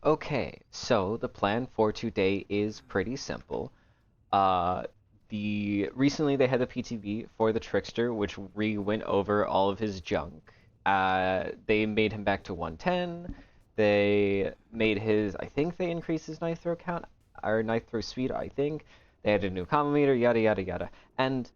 Okay, so the plan for today is pretty simple. Uh, recently they had the PTB for the Trickster, which went over all of his junk. They made him back to 110. They made I think they increased his knife throw count or knife throw speed. I think they had a new combo meter, yada yada yada, and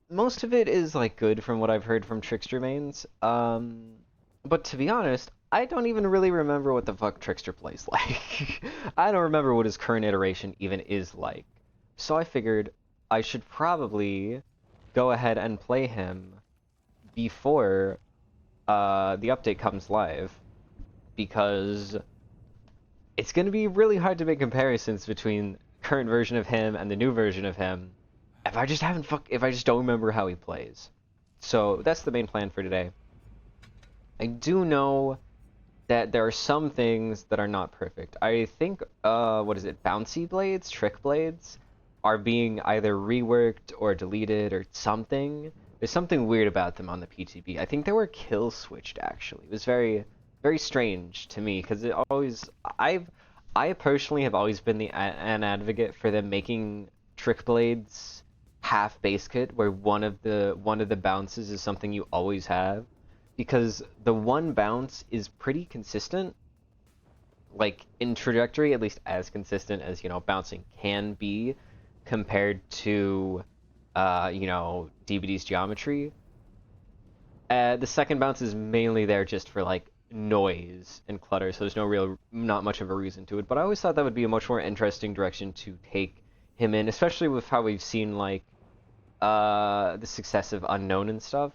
most of it is like good from what I've heard from Trickster mains. But to be honest, I don't even really remember what the fuck Trickster plays like. I don't remember what his current iteration even is like. So I figured I should probably go ahead and play him before the update comes live because it's going to be really hard to make comparisons between current version of him and the new version of him if I just don't remember how he plays. So that's the main plan for today. I do know that there are some things that are not perfect. I think what is it? Bouncy blades, trick blades are being either reworked or deleted or something. There's something weird about them on the PTB. I think they were kill switched actually. It was very strange to me because I've I personally have always been an advocate for them making trick blades half base kit where one of the bounces is something you always have because the one bounce is pretty consistent, like in trajectory, at least as consistent as, bouncing can be compared to, DBD's geometry. The second bounce is mainly there just for like noise and clutter, so there's not much of a reason to it. But I always thought that would be a much more interesting direction to take him in, especially with how we've seen like the success of Unknown and stuff.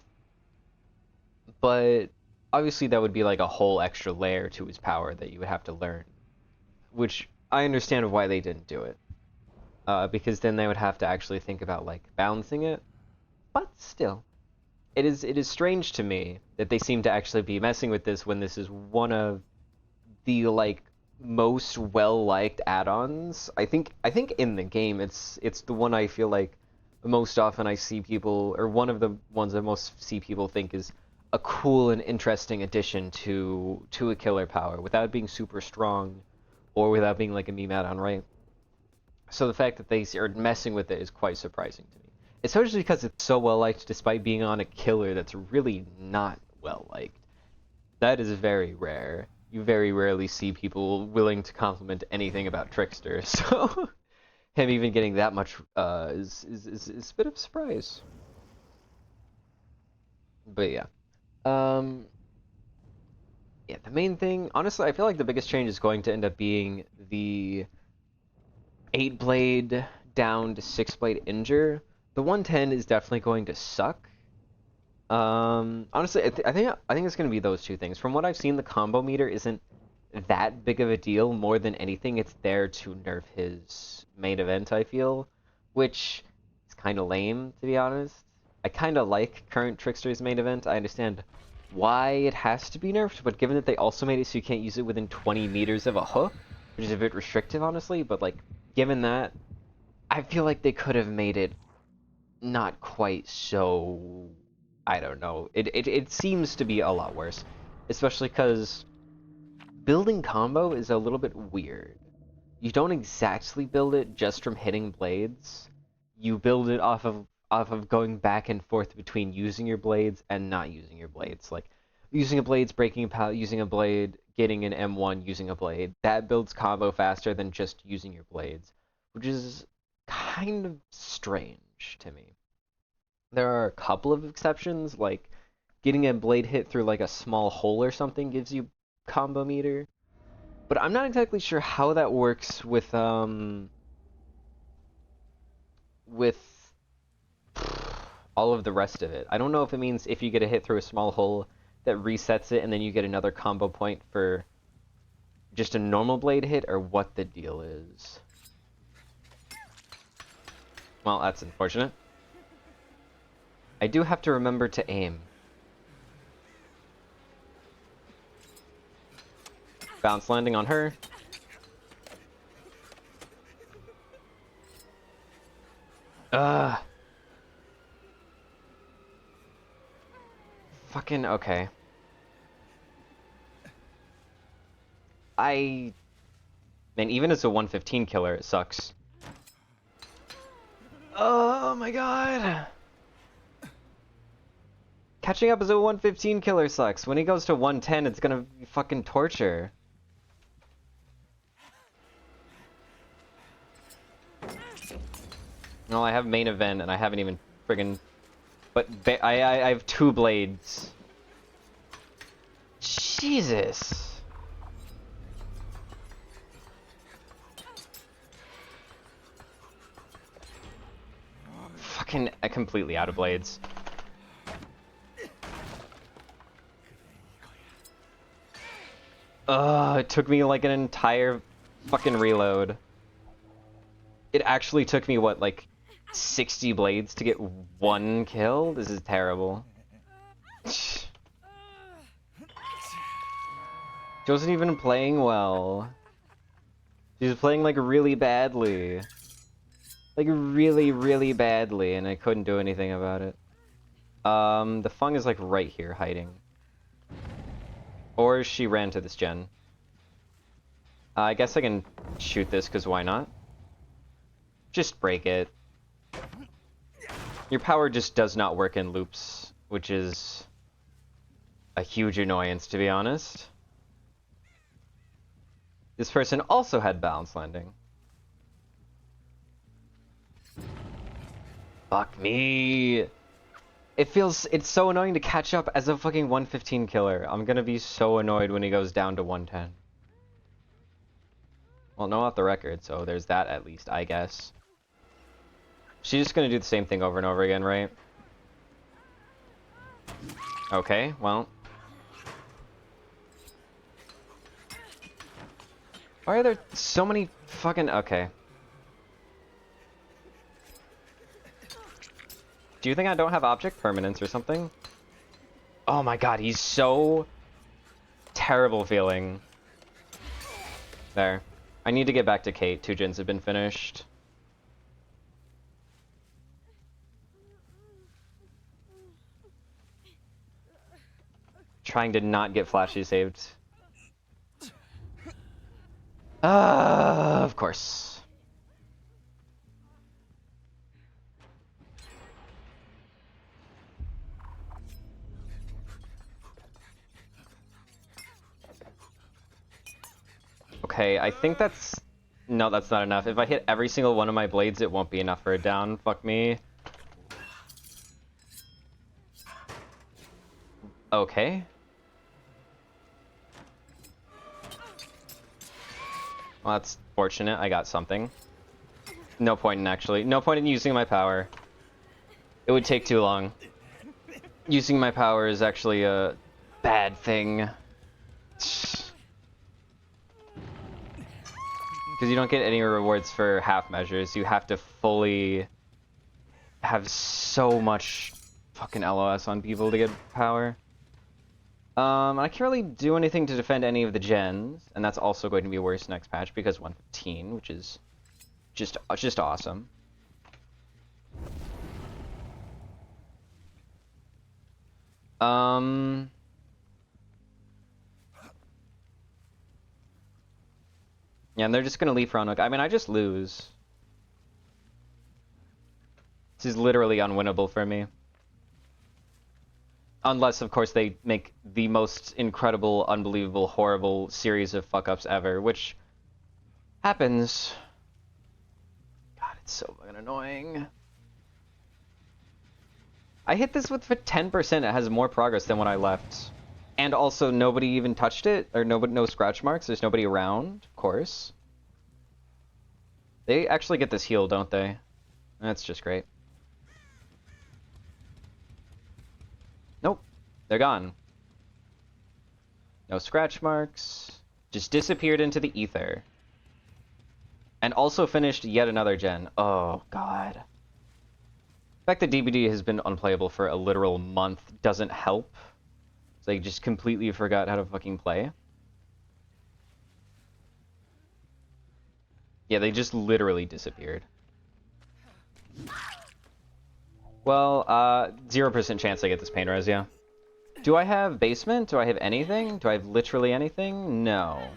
But obviously that would be like a whole extra layer to his power that you would have to learn, which I understand why they didn't do it. Because then they would have to actually think about like balancing it. But still, it is strange to me that they seem to actually be messing with this when this is one of the like most well liked add-ons. I think in the game it's the one I feel like most often I see people, or one of the ones I most see people think is a cool and interesting addition to a killer power without being super strong or without being like a meme add-on, right? So the fact that they are messing with it is quite surprising to me. Especially because it's so well liked despite being on a killer that's really not well liked. That is very rare. You very rarely see people willing to compliment anything about Trickster, so him even getting that much is a bit of a surprise. But yeah. Um yeah, the main thing, honestly, I feel like the biggest change is going to end up being the 8 blade down to 6 blade injure. The 110 is definitely going to suck. Honestly, I think it's going to be those two things. From what I've seen, the combo meter isn't that big of a deal. More than anything, it's there to nerf his main event, I feel, which is kind of lame, to be honest. I kind of like current Trickster's main event. I understand why it has to be nerfed, but given that they also made it so you can't use it within 20 meters of a hook, which is a bit restrictive, honestly, but like, given that, I feel like they could have made it not quite so. I don't know. It seems to be a lot worse, especially because building combo is a little bit weird. You don't exactly build it just from hitting blades. You build it off of going back and forth between using your blades and not using your blades. Like using a blade's breaking a pallet, using a blade, getting an M1, using a blade. That builds combo faster than just using your blades, which is kind of strange to me. There are a couple of exceptions, like getting a blade hit through like a small hole or something gives you combo meter. But I'm not exactly sure how that works with all of the rest of it. I don't know if it means if you get a hit through a small hole that resets it and then you get another combo point for just a normal blade hit or what the deal is. Well, that's unfortunate. I do have to remember to aim. Bounce landing on her. Ugh. Fucking okay. I Man, even as a 115 killer, it sucks. Oh my god! Catching up as a 115 killer sucks. When he goes to 110, it's gonna be fucking torture. No, I have main event, and I haven't even friggin'... But I have 2 blades. Jesus! Fucking completely out of blades. It took me like an entire fucking reload. It actually took me, what, like 60 blades to get 1 kill? This is terrible. She wasn't even playing well. She was playing like really badly. Like really, really badly, and I couldn't do anything about it. The Fung is like right here hiding. Or she ran to this gen. I guess I can shoot this, because why not? Just break it. Your power just does not work in loops, which is a huge annoyance, to be honest. This person also had balance landing. Fuck me. It's so annoying to catch up as a fucking 115 killer. I'm gonna be so annoyed when he goes down to 110. Well, no off the record, so there's that at least, I guess. She's just gonna do the same thing over and over again, right? Okay, well. Why are there so many fucking... Okay. Do you think I don't have object permanence or something? Oh my god, he's so... terrible feeling. There. I need to get back to Kate. 2 gens have been finished. Trying to not get flashy saved. Of course. Okay, I think that's... No, that's not enough. If I hit every single one of my blades, it won't be enough for a down. Fuck me. Okay. Well, that's fortunate. I got something. No point in actually. No point in using my power. It would take too long. Using my power is actually a bad thing. Because you don't get any rewards for half measures. You have to fully have so much fucking LOS on people to get power. I can't really do anything to defend any of the gens, and that's also going to be worse next patch because 115, which is just awesome. Yeah, and they're just gonna leave Roanoke. I mean, I just lose. This is literally unwinnable for me. Unless, of course, they make the most incredible, unbelievable, horrible series of fuck-ups ever, which happens. God, it's so fucking annoying. I hit this with 10%. It has more progress than when I left. And also, nobody even touched it, or no scratch marks. There's nobody around, of course. They actually get this heal, don't they? That's just great. Nope. They're gone. No scratch marks. Just disappeared into the ether. And also finished yet another gen. Oh, God. The fact that DBD has been unplayable for a literal month doesn't help. So they just completely forgot how to fucking play. Yeah, they just literally disappeared. Well, 0% chance I get this pain res, yeah. Do I have basement? Do I have anything? Do I have literally anything? No.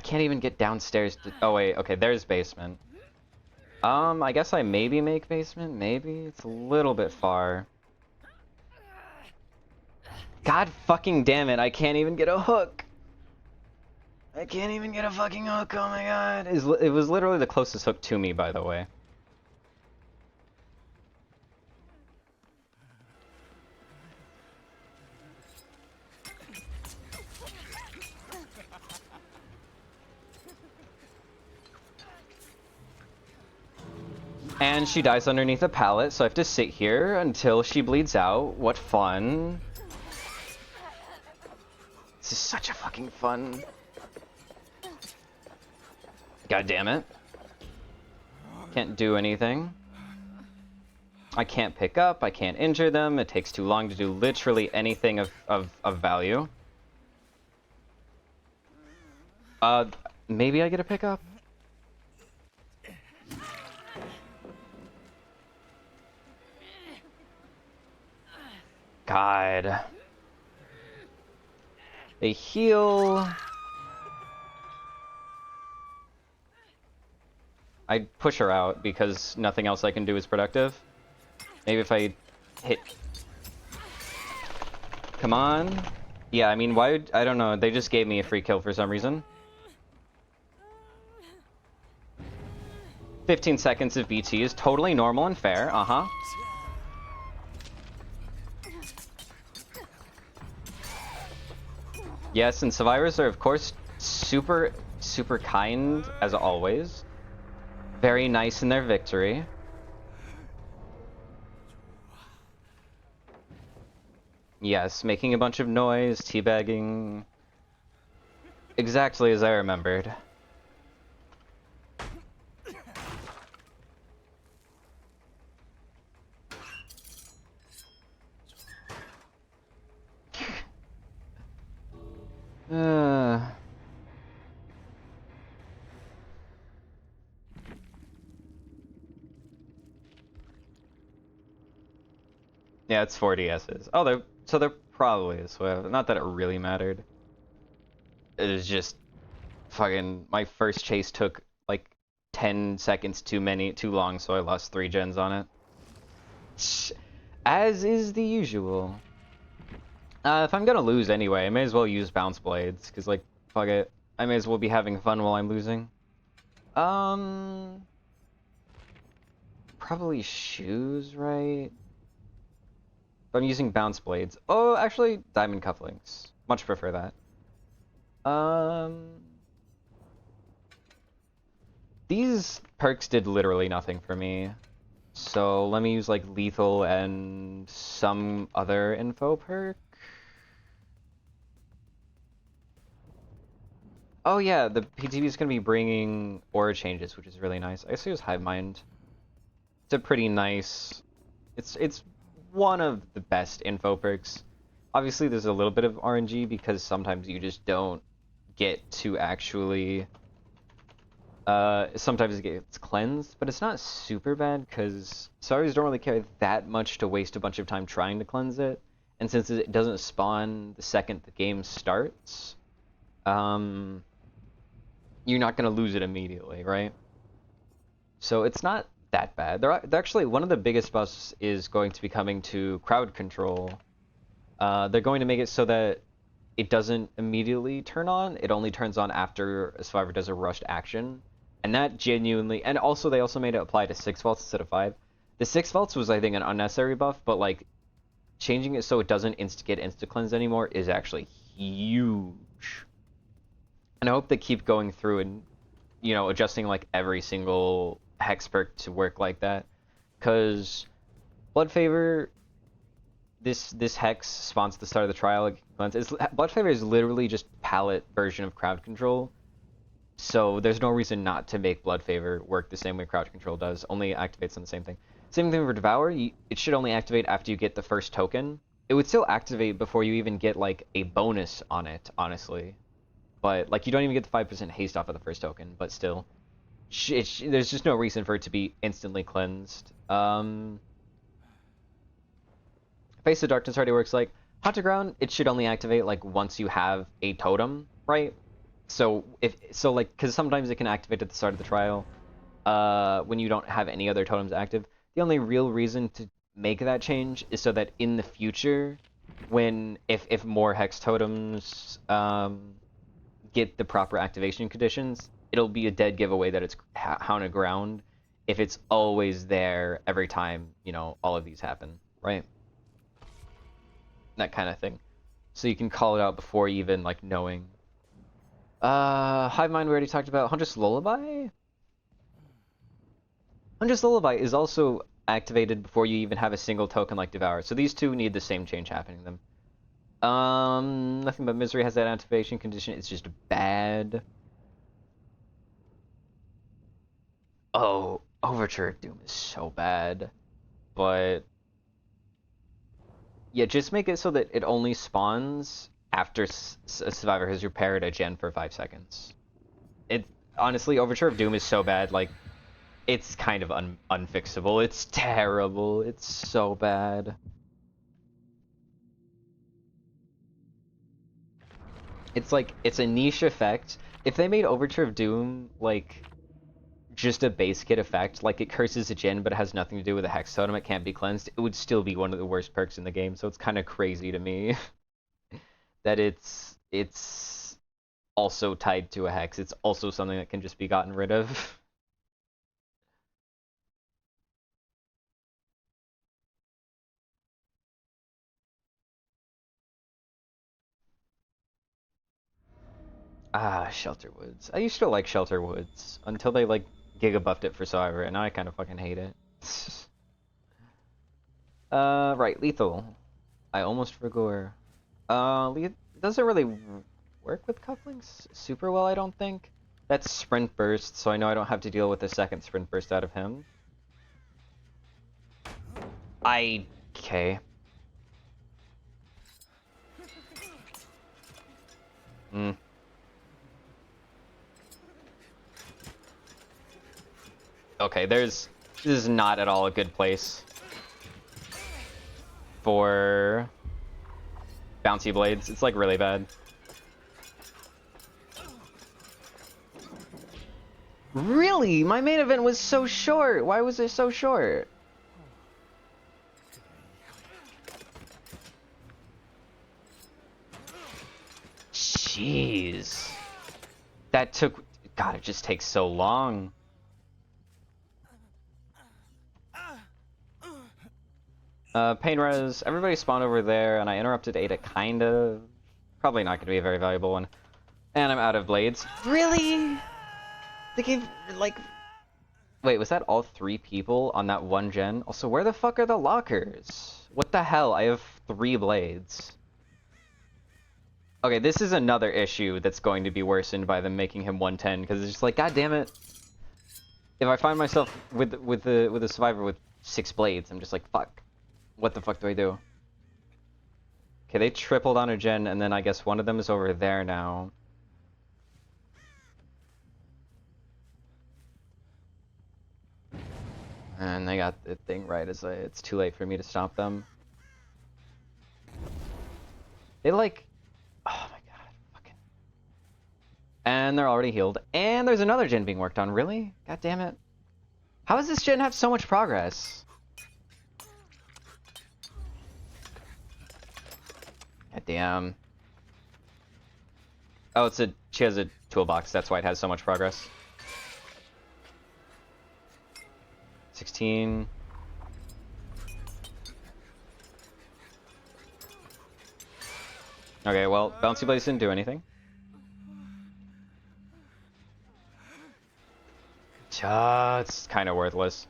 can't even get downstairs to... Oh, wait. Okay, there's basement. I guess I maybe make basement? Maybe? It's a little bit far. God fucking damn it, I can't even get a hook! I can't even get a fucking hook, oh my god! It was literally the closest hook to me, by the way. And she dies underneath a pallet, so I have to sit here until she bleeds out. What fun. This is such a fucking fun. God damn it. Can't do anything. I can't pick up, I can't injure them, it takes too long to do literally anything of value. Maybe I get a pickup? God. They heal. I push her out because nothing else I can do is productive. Maybe if I hit... Come on. Yeah, I mean, why would... I don't know, they just gave me a free kill for some reason. 15 seconds of BT is totally normal and fair, uh-huh. Yes, and survivors are, of course, super, super kind, as always. Very nice in their victory. Yes, making a bunch of noise, teabagging. Exactly as I remembered. Yeah, it's 4DSs. Oh, they're probably as well. Not that it really mattered. It was just fucking my first chase took like 10 seconds too long, so I lost 3 gens on it. As is the usual. If I'm gonna lose anyway, I may as well use bounce blades, because like, fuck it. I may as well be having fun while I'm losing. Probably shoes, right? I'm using bounce blades. Oh, actually, diamond cufflinks. Much prefer that. These perks did literally nothing for me. So let me use like lethal and some other info perk. Oh yeah, the PTV is going to be bringing aura changes, which is really nice. I guess use Hive Mind. It's a pretty nice... It's one of the best info perks. Obviously, there's a little bit of RNG because sometimes you just don't get to actually... sometimes it gets cleansed, but it's not super bad because Saris don't really care that much to waste a bunch of time trying to cleanse it. And since it doesn't spawn the second the game starts, you're not going to lose it immediately, right? So it's not that bad. They're actually, one of the biggest buffs is going to be coming to crowd control. They're going to make it so that it doesn't immediately turn on. It only turns on after a survivor does a rushed action. And that genuinely... And also, they also made it apply to 6 vaults instead of 5. The 6 vaults was, I think, an unnecessary buff, but, like, changing it so it doesn't get insta-cleansed anymore is actually huge. And I hope they keep going through and, you know, adjusting, like, every single hex perk to work like that. Because Blood Favor... This hex spawns at the start of the trial. Blood Favor is literally just palette version of crowd control. So there's no reason not to make Blood Favor work the same way crowd control does. Only activates on the same thing. Same thing for Devour. It should only activate after you get the first token. It would still activate before you even get like a bonus on it, honestly. But like you don't even get the 5% haste off of the first token. But still, there's just no reason for it to be instantly cleansed. Face of Darkness already works like Haunted Ground. It should only activate like once you have a totem, right? So like, because sometimes it can activate at the start of the trial, when you don't have any other totems active. The only real reason to make that change is so that in the future, when if more hex totems get the proper activation conditions, it'll be a dead giveaway that it's Hound Ground if it's always there every time, you know, all of these happen, right? That kind of thing. So you can call it out before even like knowing. Hive Mind we already talked about. Huntress Lullaby? Huntress Lullaby is also activated before you even have a single token like Devour. So these two need the same change happening to them. Nothing but Misery has that activation condition. It's just bad. Oh, Overture of Doom is so bad. But yeah, just make it so that it only spawns after a survivor has repaired a gen for 5 seconds. It honestly, Overture of Doom is so bad, like it's kind of unfixable. It's terrible. It's so bad. It's like, it's a niche effect. If they made Overture of Doom, like, just a base kit effect, like it curses a gen but it has nothing to do with a hex totem, it can't be cleansed, it would still be one of the worst perks in the game, so it's kind of crazy to me that it's also tied to a hex. It's also something that can just be gotten rid of. Shelter Woods. I used to like Shelter Woods until they like giga buffed it for Survivor, and now I kind of fucking hate it. Right, Lethal. I almost forgot. It doesn't really work with cufflinks super well, I don't think. That's Sprint Burst, so I know I don't have to deal with a second Sprint Burst out of him. Okay. Okay, this is not at all a good place for bouncy blades. It's like really bad. Really? My main event was so short. Why was it so short? Jeez. That took... God, it just takes so long. Pain Res, everybody spawned over there, and I interrupted Ada, kind of. Probably not going to be a very valuable one. And I'm out of blades. Really? They gave, like... Wait, was that all 3 people on that one gen? Also, where the fuck are the lockers? What the hell? I have 3 blades. Okay, this is another issue that's going to be worsened by them making him 110, because it's just like, god damn it. If I find myself with a survivor with 6 blades, I'm just like, fuck. What the fuck do I do? Okay, they tripled on a gen, and then I guess one of them is over there now. And they got the thing right as it's too late for me to stop them. They like... Oh my god, fucking... And they're already healed. And there's another gen being worked on, really? God damn it. How does this gen have so much progress? God damn. Oh, she has a toolbox, that's why it has so much progress. 16. Okay, well, Bouncy Blaze didn't do anything. It's kind of worthless.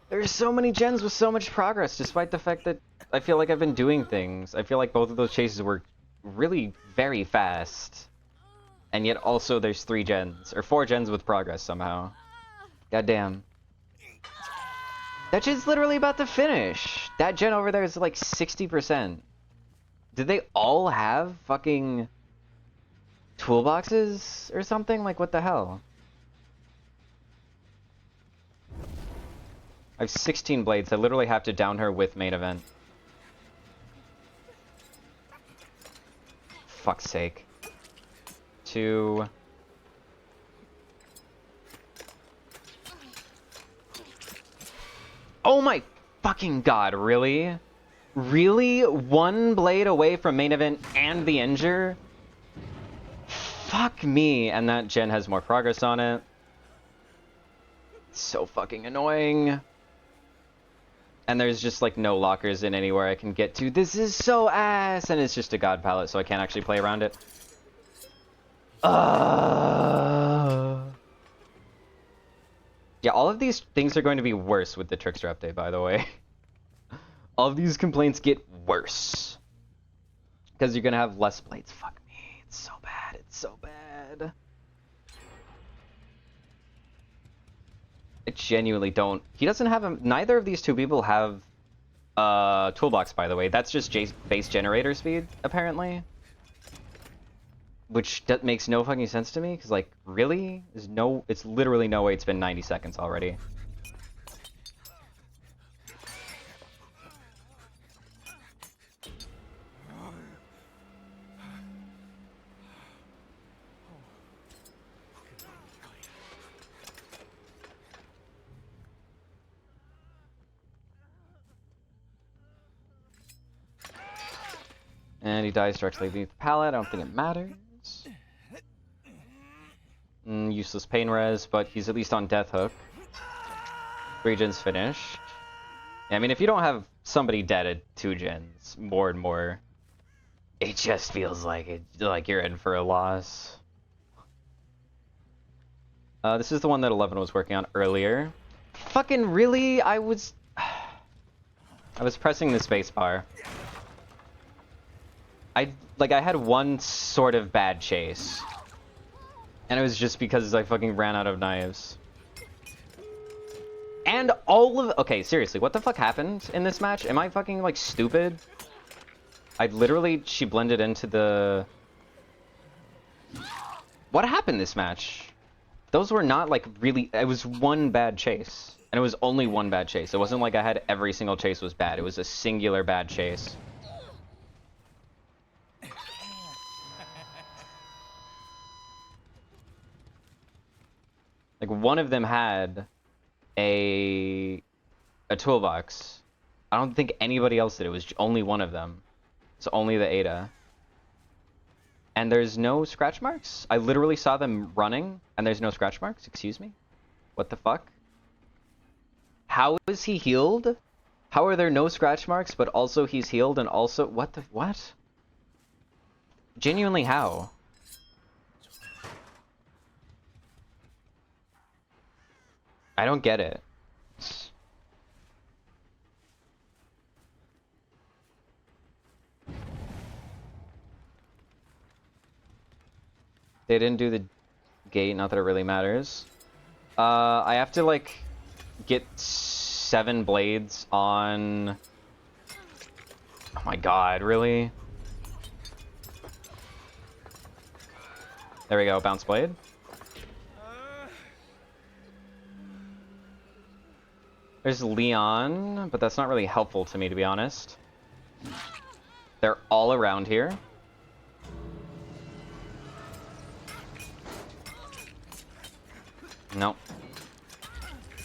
There's so many gens with so much progress, despite the fact that I feel like I've been doing things. I feel like both of those chases were really very fast. And yet also there's 3 gens, or 4 gens with progress somehow. Goddamn. That gen's literally about to finish. That gen over there is like 60%. Did they all have fucking toolboxes or something? Like, what the hell? I have 16 blades. I literally have to down her with main event. Fuck's sake. 2, Oh my fucking god, really? Really? One blade away from main event and the injure? Fuck me. And that gen has more progress on it. So fucking annoying. And there's just like no lockers in anywhere I can get to. This is so ass! And it's just a god palette, so I can't actually play around it. Yeah, all of these things are going to be worse with the Trickster update, by the way. All of these complaints get worse. Because you're gonna have less blades. Fuck me. It's so bad. It's so bad. I genuinely don't. He doesn't have a. Neither of these two people have toolbox, by the way. That's just base generator speed, apparently. Which makes no fucking sense to me, because, like, really? It's literally no way it's been 90 seconds already. And he dies directly beneath the pallet. I don't think it matters. Useless pain res, but he's at least on death hook. Region's finished. Yeah, I mean, if you don't have somebody dead at 2 gens, more and more, it just feels like you're in for a loss. This is the one that 11 was working on earlier. Fucking really? I was pressing the space bar. I had one sort of bad chase. And it was just because I fucking ran out of knives. And okay, seriously, what the fuck happened in this match? Am I fucking, like, stupid? She blended into the... What happened this match? Those were not, like, really... It was one bad chase. And it was only one bad chase. It wasn't like I had every single chase was bad. It was a singular bad chase. Like, one of them had a toolbox. I don't think anybody else did. It was only one of them. It's only the Ada. And there's no scratch marks? I literally saw them running, and there's no scratch marks? Excuse me? What the fuck? How is he healed? How are there no scratch marks, but also he's healed, and also... What? Genuinely, how? I don't get it. They didn't do the gate, not that it really matters. I have to, like, get 7 blades on... Oh my god, really? There we go, bounce blade. There's Leon, but that's not really helpful to me, to be honest. They're all around here. Nope.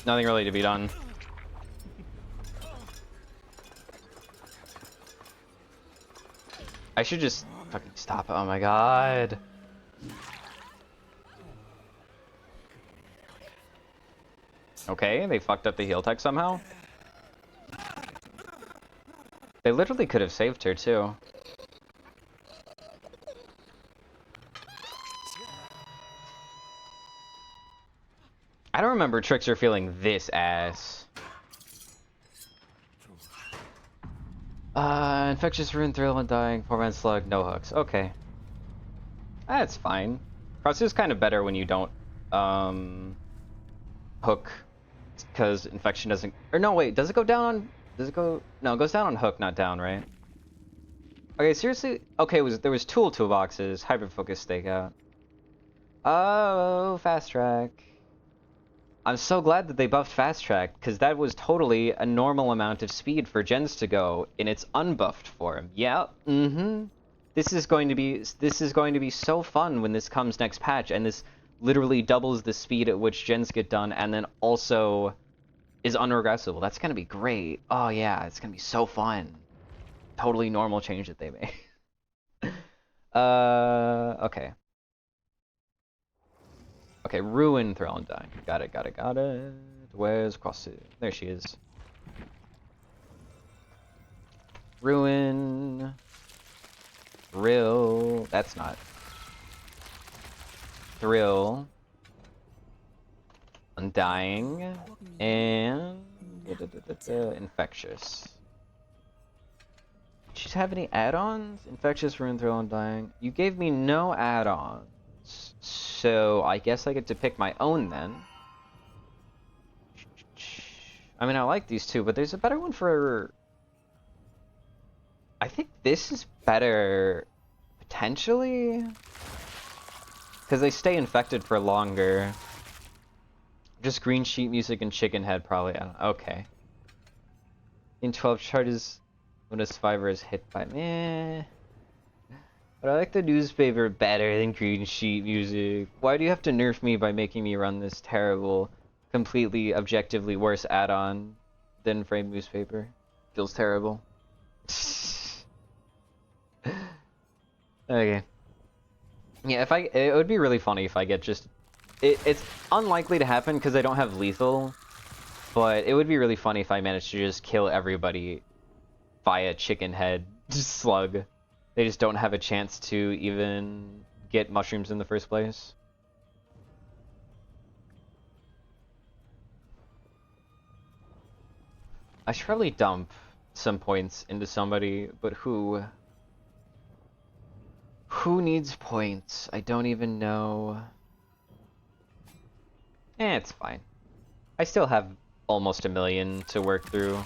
Nothing really to be done. I should just fucking stop. Oh my god. Okay, they fucked up the heal tech somehow. They literally could have saved her, too. I don't remember Trickster feeling this ass. Infectious Rune, Thrill, and Dying, Poor Slug, no hooks. Okay. That's fine. Cross is kind of better when you don't, hook. Because infection doesn't... Or no, wait, does it go down on... Does it go... No, it goes down on hook, not down, right? Okay, seriously? Okay, there was toolboxes, hybrid focus stakeout. Oh, fast track. I'm so glad that they buffed fast track, because that was totally a normal amount of speed for gens to go in its unbuffed form. Yeah, This is going to be so fun when this comes next patch, and this literally doubles the speed at which gens get done, and then also is unregressible. That's gonna be great. Oh yeah, it's gonna be so fun. Totally normal change that they made. Okay. Okay, Ruin Thrill and Die. Got it, got it, got it. Where's Crossu? There she is. Ruin. Thrill. That's not. Thrill. Undying. And... Infectious. Did she have any add-ons? Infectious, Ruin, Thrill, Undying. You gave me no add-ons. So I guess I get to pick my own then. I mean, I like these two, but there's a better one for... I think this is better, potentially? Because they stay infected for longer. Just green sheet music and chicken head, probably. Okay. In 12 charges, when a survivor is hit by... Meh. But I like the newspaper better than green sheet music. Why do you have to nerf me by making me run this terrible, completely objectively worse add-on than frame newspaper? Feels terrible. Okay. Yeah, it would be really funny if I get just... It's unlikely to happen because I don't have lethal, but it would be really funny if I managed to just kill everybody via chicken head slug. They just don't have a chance to even get mushrooms in the first place. I should probably dump some points into somebody, but who? Who needs points? I don't even know. It's fine. I still have almost 1 million to work through.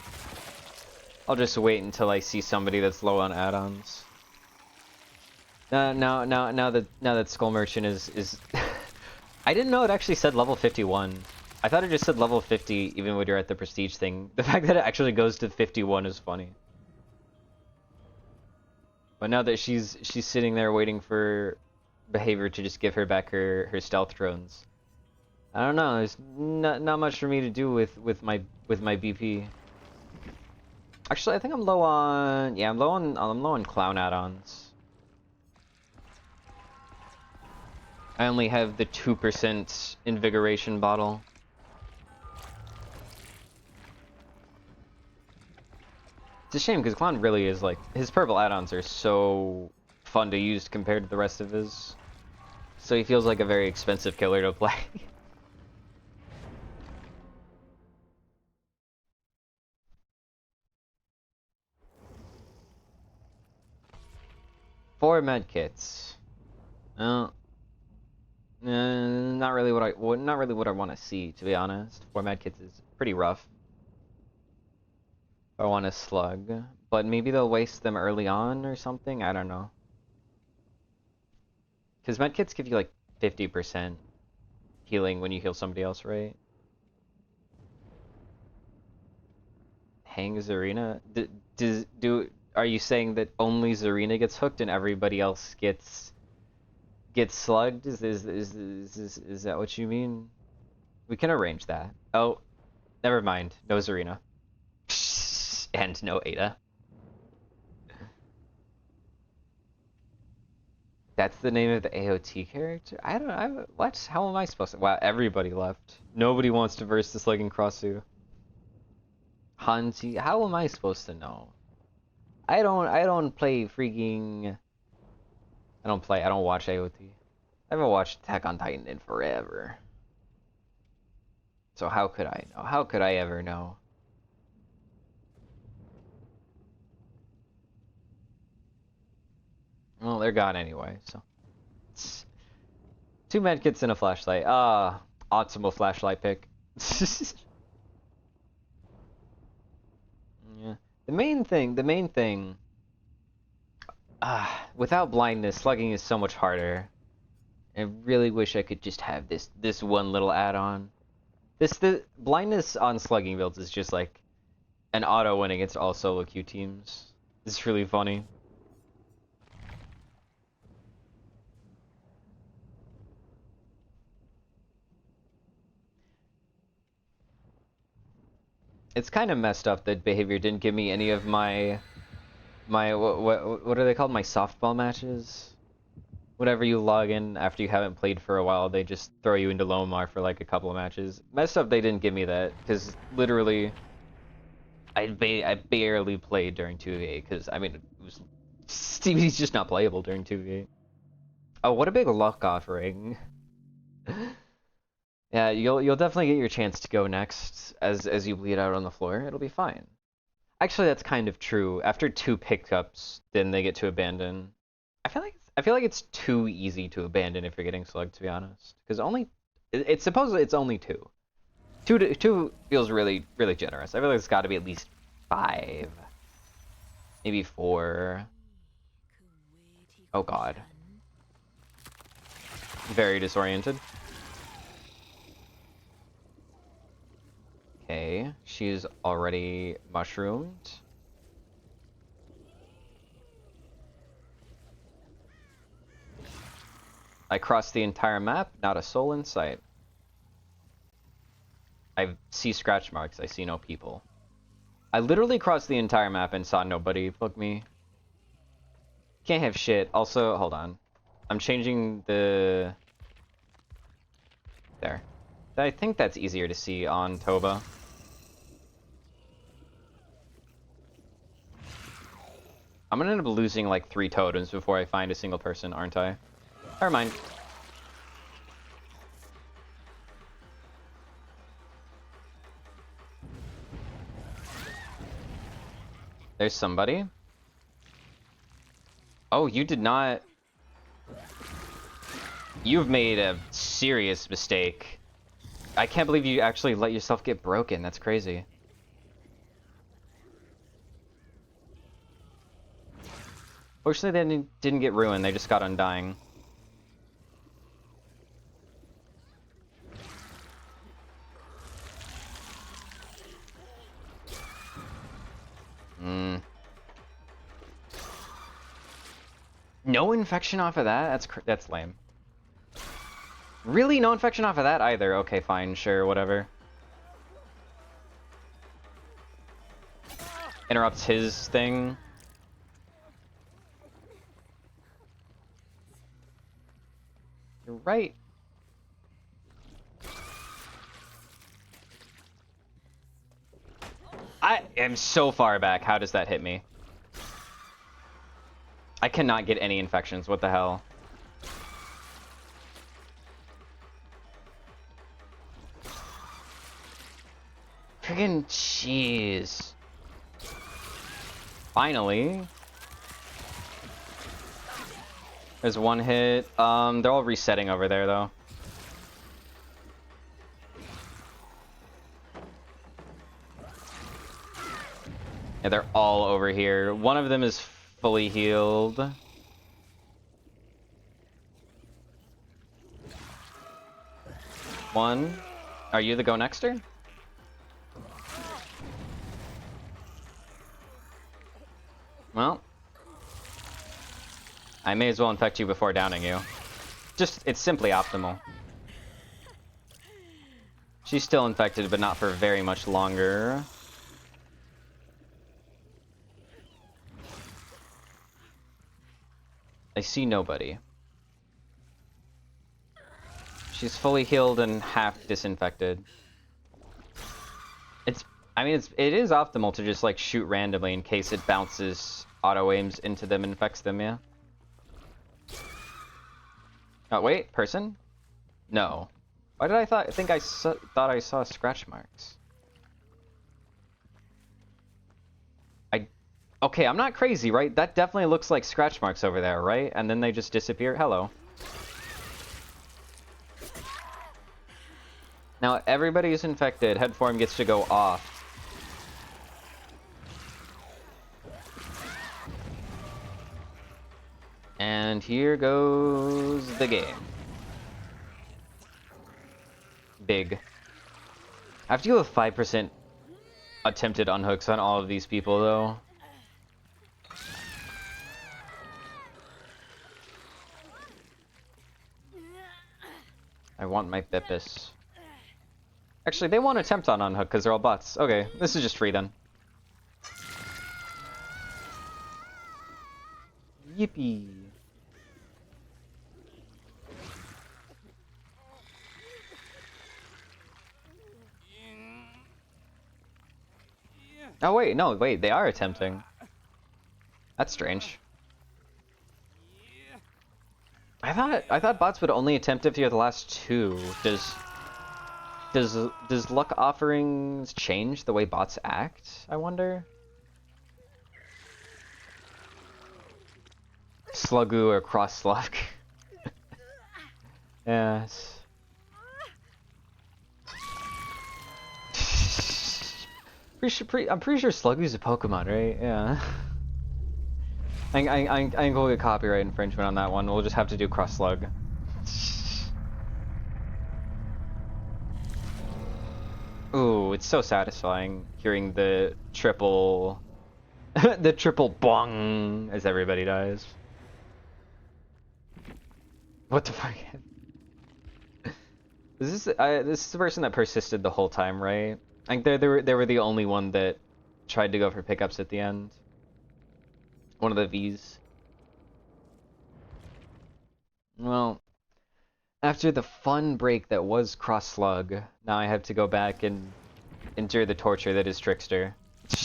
I'll just wait until I see somebody that's low on add-ons. Now that Skull Merchant is I didn't know it actually said level 51. I thought it just said level 50 even when you're at the prestige thing. The fact that it actually goes to 51 is funny. But now that she's sitting there waiting for Behavior to just give her back her stealth drones. I don't know, there's not much for me to do with my BP. Actually, I think I'm low on I'm low on clown add-ons. I only have the 2% invigoration bottle. It's a shame because Clown really is like, his purple add-ons are so fun to use compared to the rest of his. So he feels like a very expensive killer to play. Four medkits. Not really what I want to see, to be honest. 4 medkits is pretty rough. I want a slug, but maybe they'll waste them early on or something. I don't know. Because medkits give you like 50% healing when you heal somebody else, right? Hang Zarina? Are you saying that only Zarina gets hooked and everybody else gets slugged? Is that what you mean? We can arrange that. Oh, never mind. No Zarina. And no Ada. That's the name of the AOT character? I don't know. What? How am I supposed to? Wow, everybody left. Nobody wants to verse the Slugging Crossu. Hanji, how am I supposed to know? I don't play freaking... I don't watch AOT. I haven't watched Attack on Titan in forever. So how could I know? How could I ever know? Well, they're gone anyway, so. 2 medkits and a flashlight. Optimal flashlight pick. Yeah. The main thing, without blindness, slugging is so much harder. I really wish I could just have this one little add-on. The blindness on slugging builds is just like an auto win against all solo queue teams. It's really funny. It's kind of messed up that Behavior didn't give me any of my what are they called? My softball matches? Whenever you log in after you haven't played for a while, they just throw you into Lomar for like a couple of matches. Messed up they didn't give me that, because literally I barely played during 2v8, because I mean it was Stevie's just not playable during 2v8. Oh, what a big luck offering. Yeah, you'll definitely get your chance to go next as you bleed out on the floor. It'll be fine. Actually, that's kind of true. After 2 pickups, then they get to abandon. I feel like it's too easy to abandon if you're getting slugged, to be honest. Because it's supposedly it's only 2. Two feels really generous. I feel like it's got to be at least 5, maybe 4. Oh God, very disoriented. Okay, she's already mushroomed. I crossed the entire map, not a soul in sight. I see scratch marks, I see no people. I literally crossed the entire map and saw nobody. Fuck me. Can't have shit. Also, hold on. I'm changing the... There. I think that's easier to see on Toba. I'm gonna end up losing like 3 totems before I find a single person, aren't I? Never mind. There's somebody. Oh, you did not... You've made a serious mistake. I can't believe you actually let yourself get broken. That's crazy. Fortunately, they didn't get ruined. They just got undying. No infection off of that? That's lame. Really? No infection off of that either? Okay, fine, sure, whatever. Interrupts his thing. You're right. I am so far back. How does that hit me? I cannot get any infections. What the hell? Friggin' jeez. Finally. There's 1 hit. They're all resetting over there, though. Yeah, they're all over here. One of them is fully healed. One. Are you the go nexter? Well, I may as well infect you before downing you. It's simply optimal. She's still infected, but not for very much longer. I see nobody. She's fully healed and half disinfected. It is optimal to just like shoot randomly in case it bounces auto aims into them and infects them, yeah. Oh wait, person? No. Why did I think I thought I saw scratch marks? Okay, I'm not crazy, right? That definitely looks like scratch marks over there, right? And then they just disappear. Hello. Now everybody who's infected, head form gets to go off. And here goes the game. Big. I have to go with 5% attempted unhooks on all of these people, though. I want my Beppis. Actually, they won't attempt on unhook because they're all bots. Okay, this is just free then. Yippee. Oh wait, no, wait, they are attempting. That's strange. I thought bots would only attempt if you're the last two. Does luck offerings change the way bots act, I wonder? Slugoo or cross slug. Yes. I'm pretty sure Slugoo's a Pokemon, right? Yeah. I ain't gonna get copyright infringement on that one. We'll just have to do cross slug. Ooh, it's so satisfying hearing the triple, the triple bong as everybody dies. What the fuck? This is the person that persisted the whole time, right? Like they were the only one that tried to go for pickups at the end. One of the V's. Well, after the fun break that was cross slug, now I have to go back and endure the torture that is Trickster. He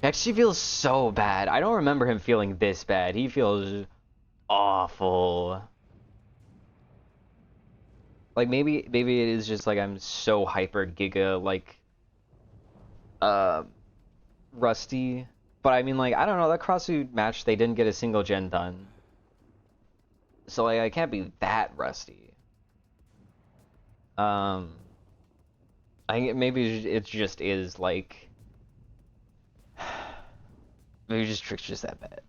actually feels so bad. I don't remember him feeling this bad. He feels awful. Like maybe it is just like I'm so hyper giga like rusty. But I mean like I don't know, that crosssuit match they didn't get a single gen done. So like I can't be that rusty. Maybe it just is like maybe just Trickster's that bad.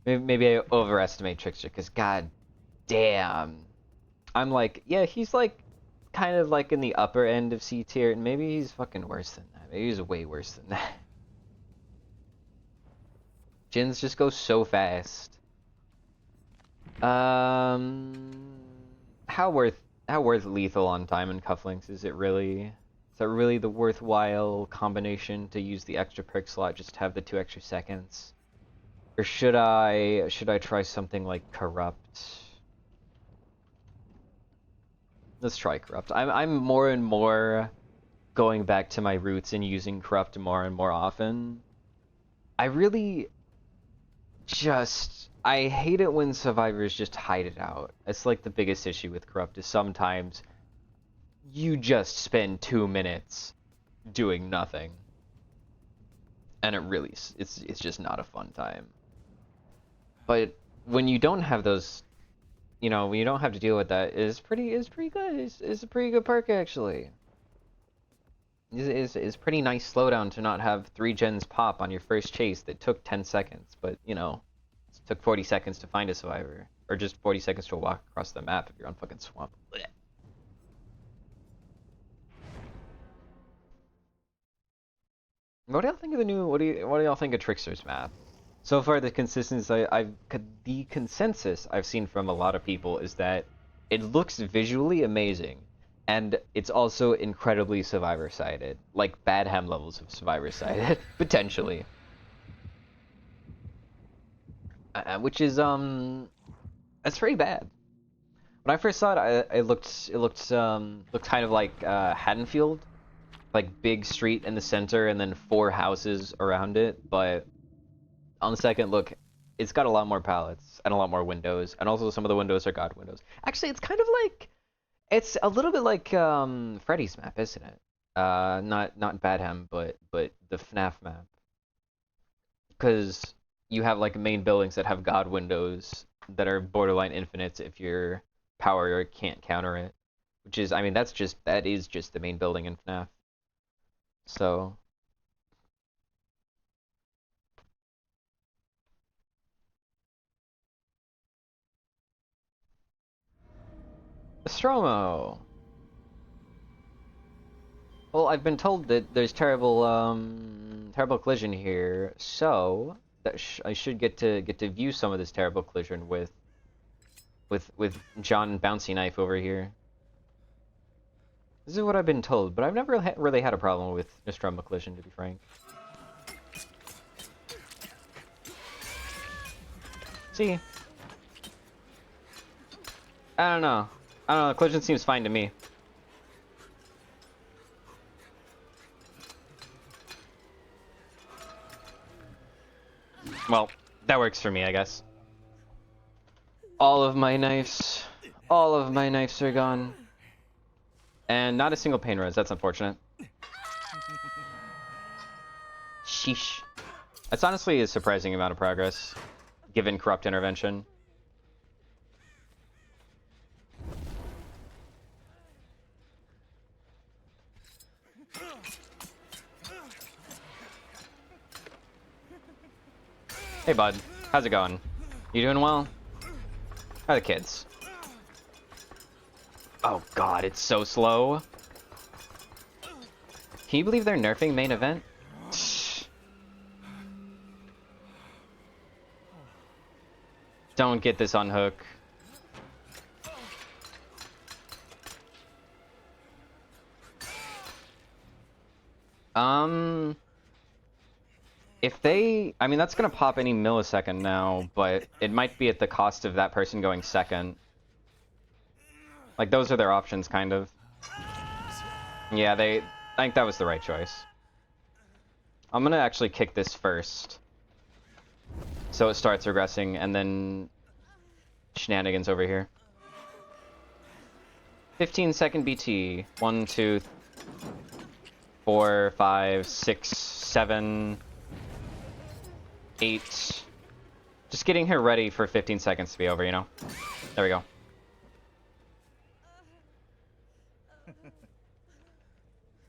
maybe I overestimate Trickster because god damn. I'm like, yeah, he's like kind of like in the upper end of C tier, and maybe he's fucking worse than that. Maybe he's way worse than that. Gens just go so fast. How worth lethal on time and cufflinks is it really? Is that really the worthwhile combination to use the extra perk slot just to have the 2 extra seconds? Or should I try something like corrupt? Let's try corrupt. I'm more and more going back to my roots and using corrupt more and more often. I really I hate it when survivors just hide it out. It's like the biggest issue with corrupt is sometimes you just spend 2 minutes doing nothing. And it really it's just not a fun time. But when you don't have those, you know, when you don't have to deal with that, is pretty good. It's a pretty good perk actually. It's pretty nice slowdown to not have 3 gens pop on your first chase that took 10 seconds, but you know, it took 40 seconds to find a survivor, or just 40 seconds to walk across the map if you're on fucking swamp. Blech. What do y'all think of the new? What do y'all think of Trickster's map? So far, the consensus I've seen from a lot of people is that it looks visually amazing, and it's also incredibly survivor-sided, like Badham levels of survivor-sided, potentially. Which is that's pretty bad. When I first saw it, it looked kind of like Haddonfield, like big street in the center and then 4 houses around it, but on the second look, it's got a lot more pallets and a lot more windows, and also some of the windows are god windows. Actually, it's kind of like, it's a little bit like Freddy's map, isn't it? Not Badham, but the FNAF map, because you have like main buildings that have god windows that are borderline infinite if your power can't counter it, which is, I mean, that is just the main building in FNAF. So. Stromo. Well, I've been told that there's terrible collision here, so that I should get to view some of this terrible collision with John Bouncy Knife over here. This is what I've been told, but I've never really had a problem with Nostromo Collision, to be frank. See? I don't know. Collision seems fine to me. Well, that works for me, I guess. All of my knives are gone. And not a single pain res, that's unfortunate. Sheesh. That's honestly a surprising amount of progress, given corrupt intervention. Hey bud, how's it going? You doing well? How are the kids? Oh god, it's so slow. Can you believe they're nerfing main event? Don't get this on hook. If they... I mean, that's gonna pop any millisecond now, but it might be at the cost of that person going second. Like, those are their options, kind of. Yeah, I think that was the right choice. I'm gonna actually kick this first. So it starts regressing, and then... shenanigans over here. 15-second BT. 1, 2, 4, 5, 6, 7... 8. Just getting her ready for 15 seconds to be over, you know? There we go.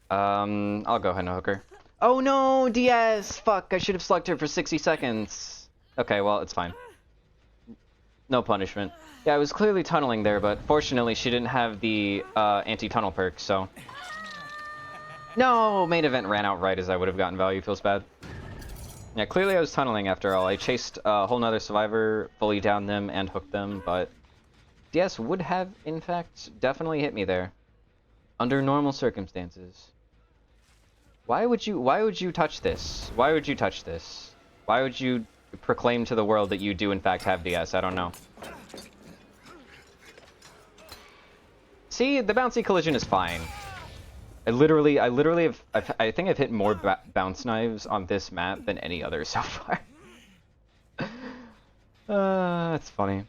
I'll go ahead and hook her. Oh no, DS! Fuck, I should have slugged her for 60 seconds. Okay, well, it's fine. No punishment. Yeah, I was clearly tunneling there, but fortunately she didn't have the anti-tunnel perk, so... No! Main event ran out right as I would have gotten value, feels bad. Yeah, clearly I was tunneling after all. I chased a whole nother survivor, fully downed them, and hooked them, but... DS would have, in fact, definitely hit me there. Under normal circumstances. Why would you touch this? Why would you touch this? Why would you proclaim to the world that you do in fact have DS? I don't know. See, the bouncy collision is fine. I literally have, I think I've hit more bounce knives on this map than any other so far. That's funny.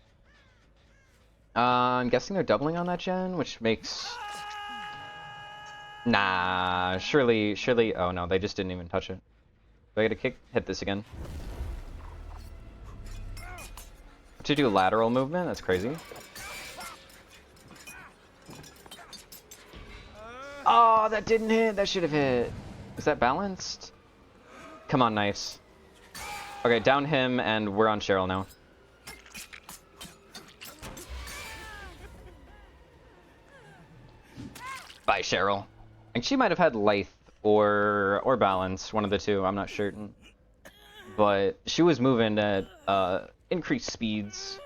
I'm guessing they're doubling on that gen, which makes... Nah, surely, oh no, they just didn't even touch it. Do I get a hit this again? To do lateral movement? That's crazy. Oh, that didn't hit. That should have hit. Is that balanced? Come on, knives. Okay, down him, and we're on Cheryl now. Bye, Cheryl. And she might have had Lithe or Balance, one of the two. I'm not certain. But she was moving at increased speeds.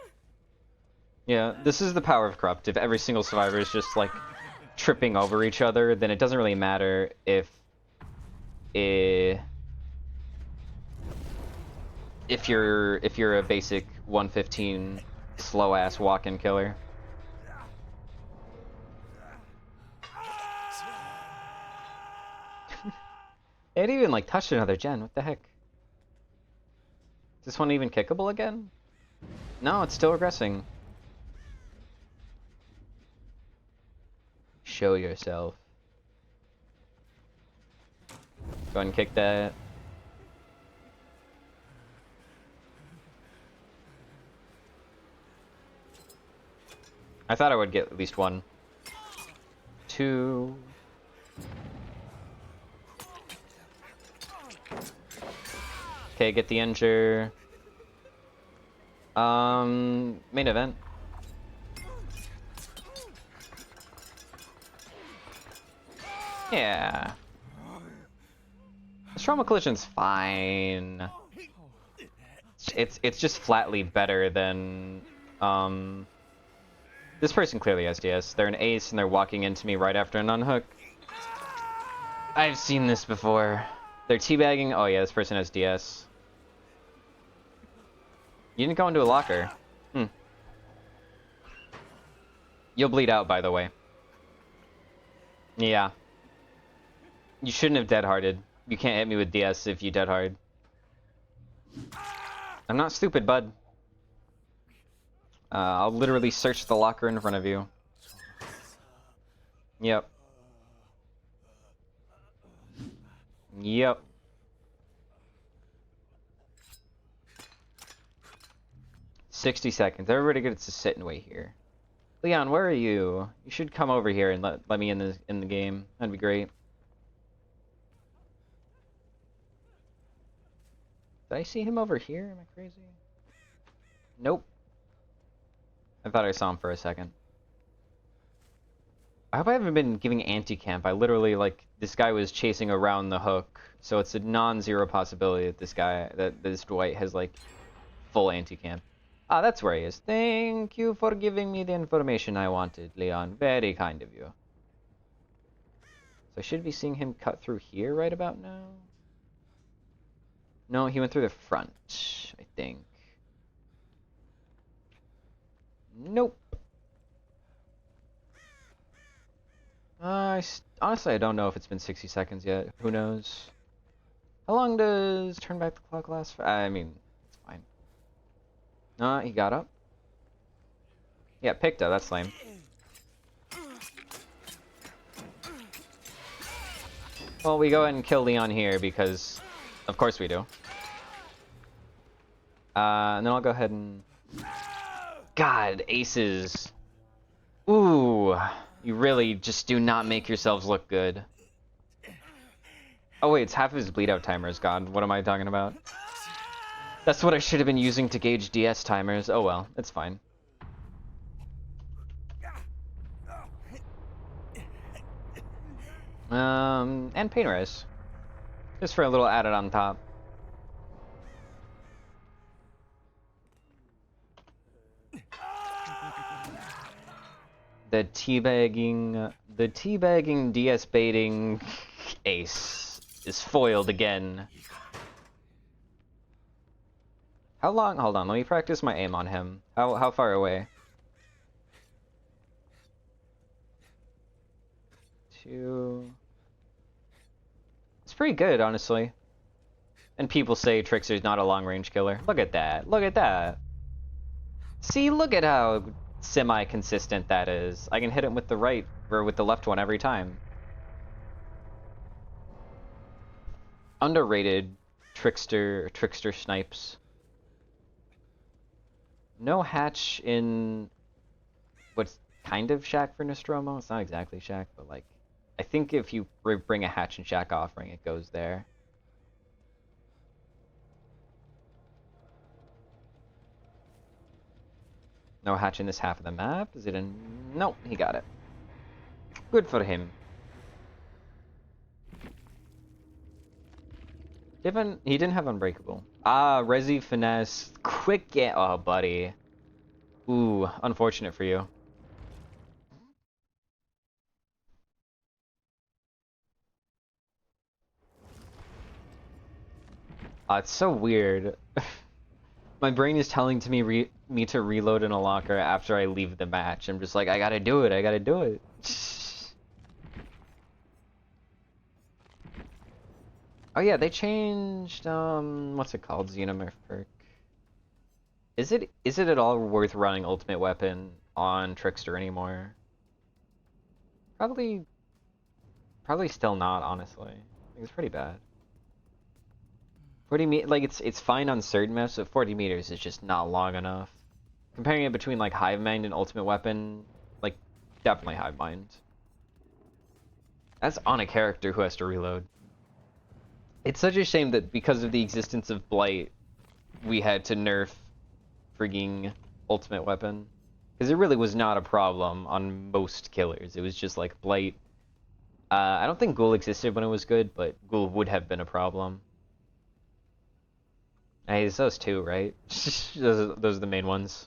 Yeah, this is the power of Corrupt. If every single survivor is just like tripping over each other, then it doesn't really matter if you're a basic 115 slow ass walk-in killer. It even like touched another gen. What the heck? Is this one even kickable again? No, it's still regressing. Show yourself. Go ahead and kick that. I thought I would get at least one. 2. Okay, get the injure. Main event. Yeah. Trauma collision's fine. It's just flatly better than This person clearly has DS. They're an ace and they're walking into me right after an unhook. I've seen this before. They're teabagging. Oh yeah, this person has DS. You didn't go into a locker. Hmm. You'll bleed out, by the way. Yeah. You shouldn't have dead-hearted. You can't hit me with DS if you dead-hard. I'm not stupid, bud. I'll literally search the locker in front of you. Yep. Yep. $60. Everybody gets to sit and wait here. Leon, where are you? You should come over here and let me in the game. That'd be great. Did I see him over here? Am I crazy? Nope. I thought I saw him for a second. I hope I haven't been giving anti-camp. I literally, like, this guy was chasing around the hook, so it's a non-zero possibility that this Dwight has, like, full anti-camp. Ah, that's where he is. Thank you for giving me the information I wanted, Leon. Very kind of you. So I should be seeing him cut through here right about now? No, he went through the front, I think. Nope. Honestly, I don't know if it's been 60 seconds yet. Who knows? How long does turn back the clock last for? I mean, it's fine. He got up. Yeah, picked up. That's lame. Well, we go ahead and kill Leon here because, of course we do. And then I'll go ahead and... God, aces. Ooh, you really just do not make yourselves look good. Oh wait, it's half of his bleed out timer is gone. What am I talking about? That's what I should have been using to gauge DS timers. Oh well, it's fine. And pain res. Just for a little added on top. The teabagging DS baiting ace is foiled again. How long? Hold on, let me practice my aim on him. How far away? 2. It's pretty good, honestly. And people say Trickster's not a long-range killer. Look at that. Look at that. See, look at how semi-consistent that is. I can hit him with the right or with the left one every time. Underrated Trickster snipes. No hatch in what's kind of Shack for Nostromo. It's not exactly Shack, but like I think if you bring a hatch in Shack offering, it goes there. No hatch in this half of the map. Is it in? Nope, he got it. Good for him. He didn't have Unbreakable. Ah, Resi Finesse. Quick get. Oh, buddy. Ooh, unfortunate for you. It's so weird. My brain is telling to me to reload in a locker after I leave the match. I'm just like, I gotta do it. I gotta do it. Oh yeah, they changed what's it called? Xenomorph perk. Is it at all worth running Ultimate Weapon on Trickster anymore? Probably still not, honestly. It's pretty bad. 40 meters, like it's fine on certain maps, but 40 meters is just not long enough. Comparing it between like Hive Mind and Ultimate Weapon, like definitely Hive Mind. That's on a character who has to reload. It's such a shame that because of the existence of Blight, we had to nerf frigging Ultimate Weapon. Because it really was not a problem on most killers. It was just like Blight. I don't think Ghoul existed when it was good, but Ghoul would have been a problem. Hey, it's those two, right? those are the main ones.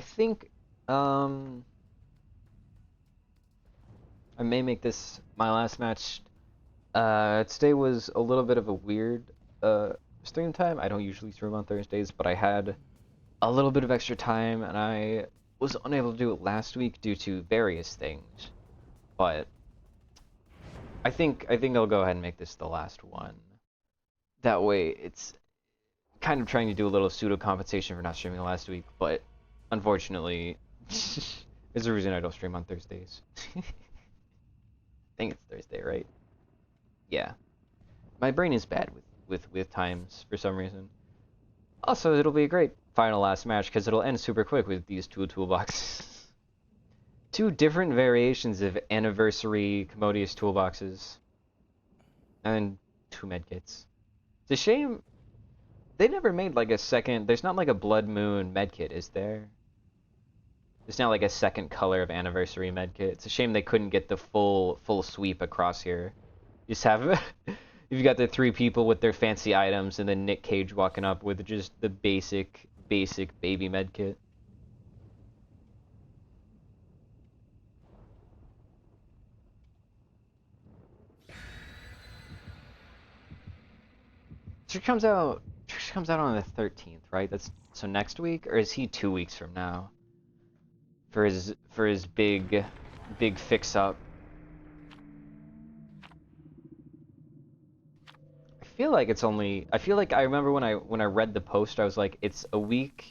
think I may make this my last match. Today was a little bit of a weird stream time. I don't usually stream on Thursdays, but I had a little bit of extra time and I was unable to do it last week due to various things. But I think I'll go ahead and make this the last one. That way it's kind of trying to do a little pseudo compensation for not streaming last week, but unfortunately there's a reason I don't stream on Thursdays. I think it's Thursday, right? Yeah. My brain is bad with times for some reason. Also, it'll be a great final last match because it'll end super quick with these two toolboxes. Two different variations of anniversary commodious toolboxes. And 2 medkits. It's a shame they never made like a second. There's not like a Blood Moon medkit, is there? There's not like a second color of anniversary medkit. It's a shame they couldn't get the full sweep across here. You just have you've got the 3 people with their fancy items and then Nick Cage walking up with just the basic baby medkit. Trickster comes out on the 13th, right? That's so next week, or is he 2 weeks from now? For his big fix up. I feel like I remember when I read the post, I was like, it's a week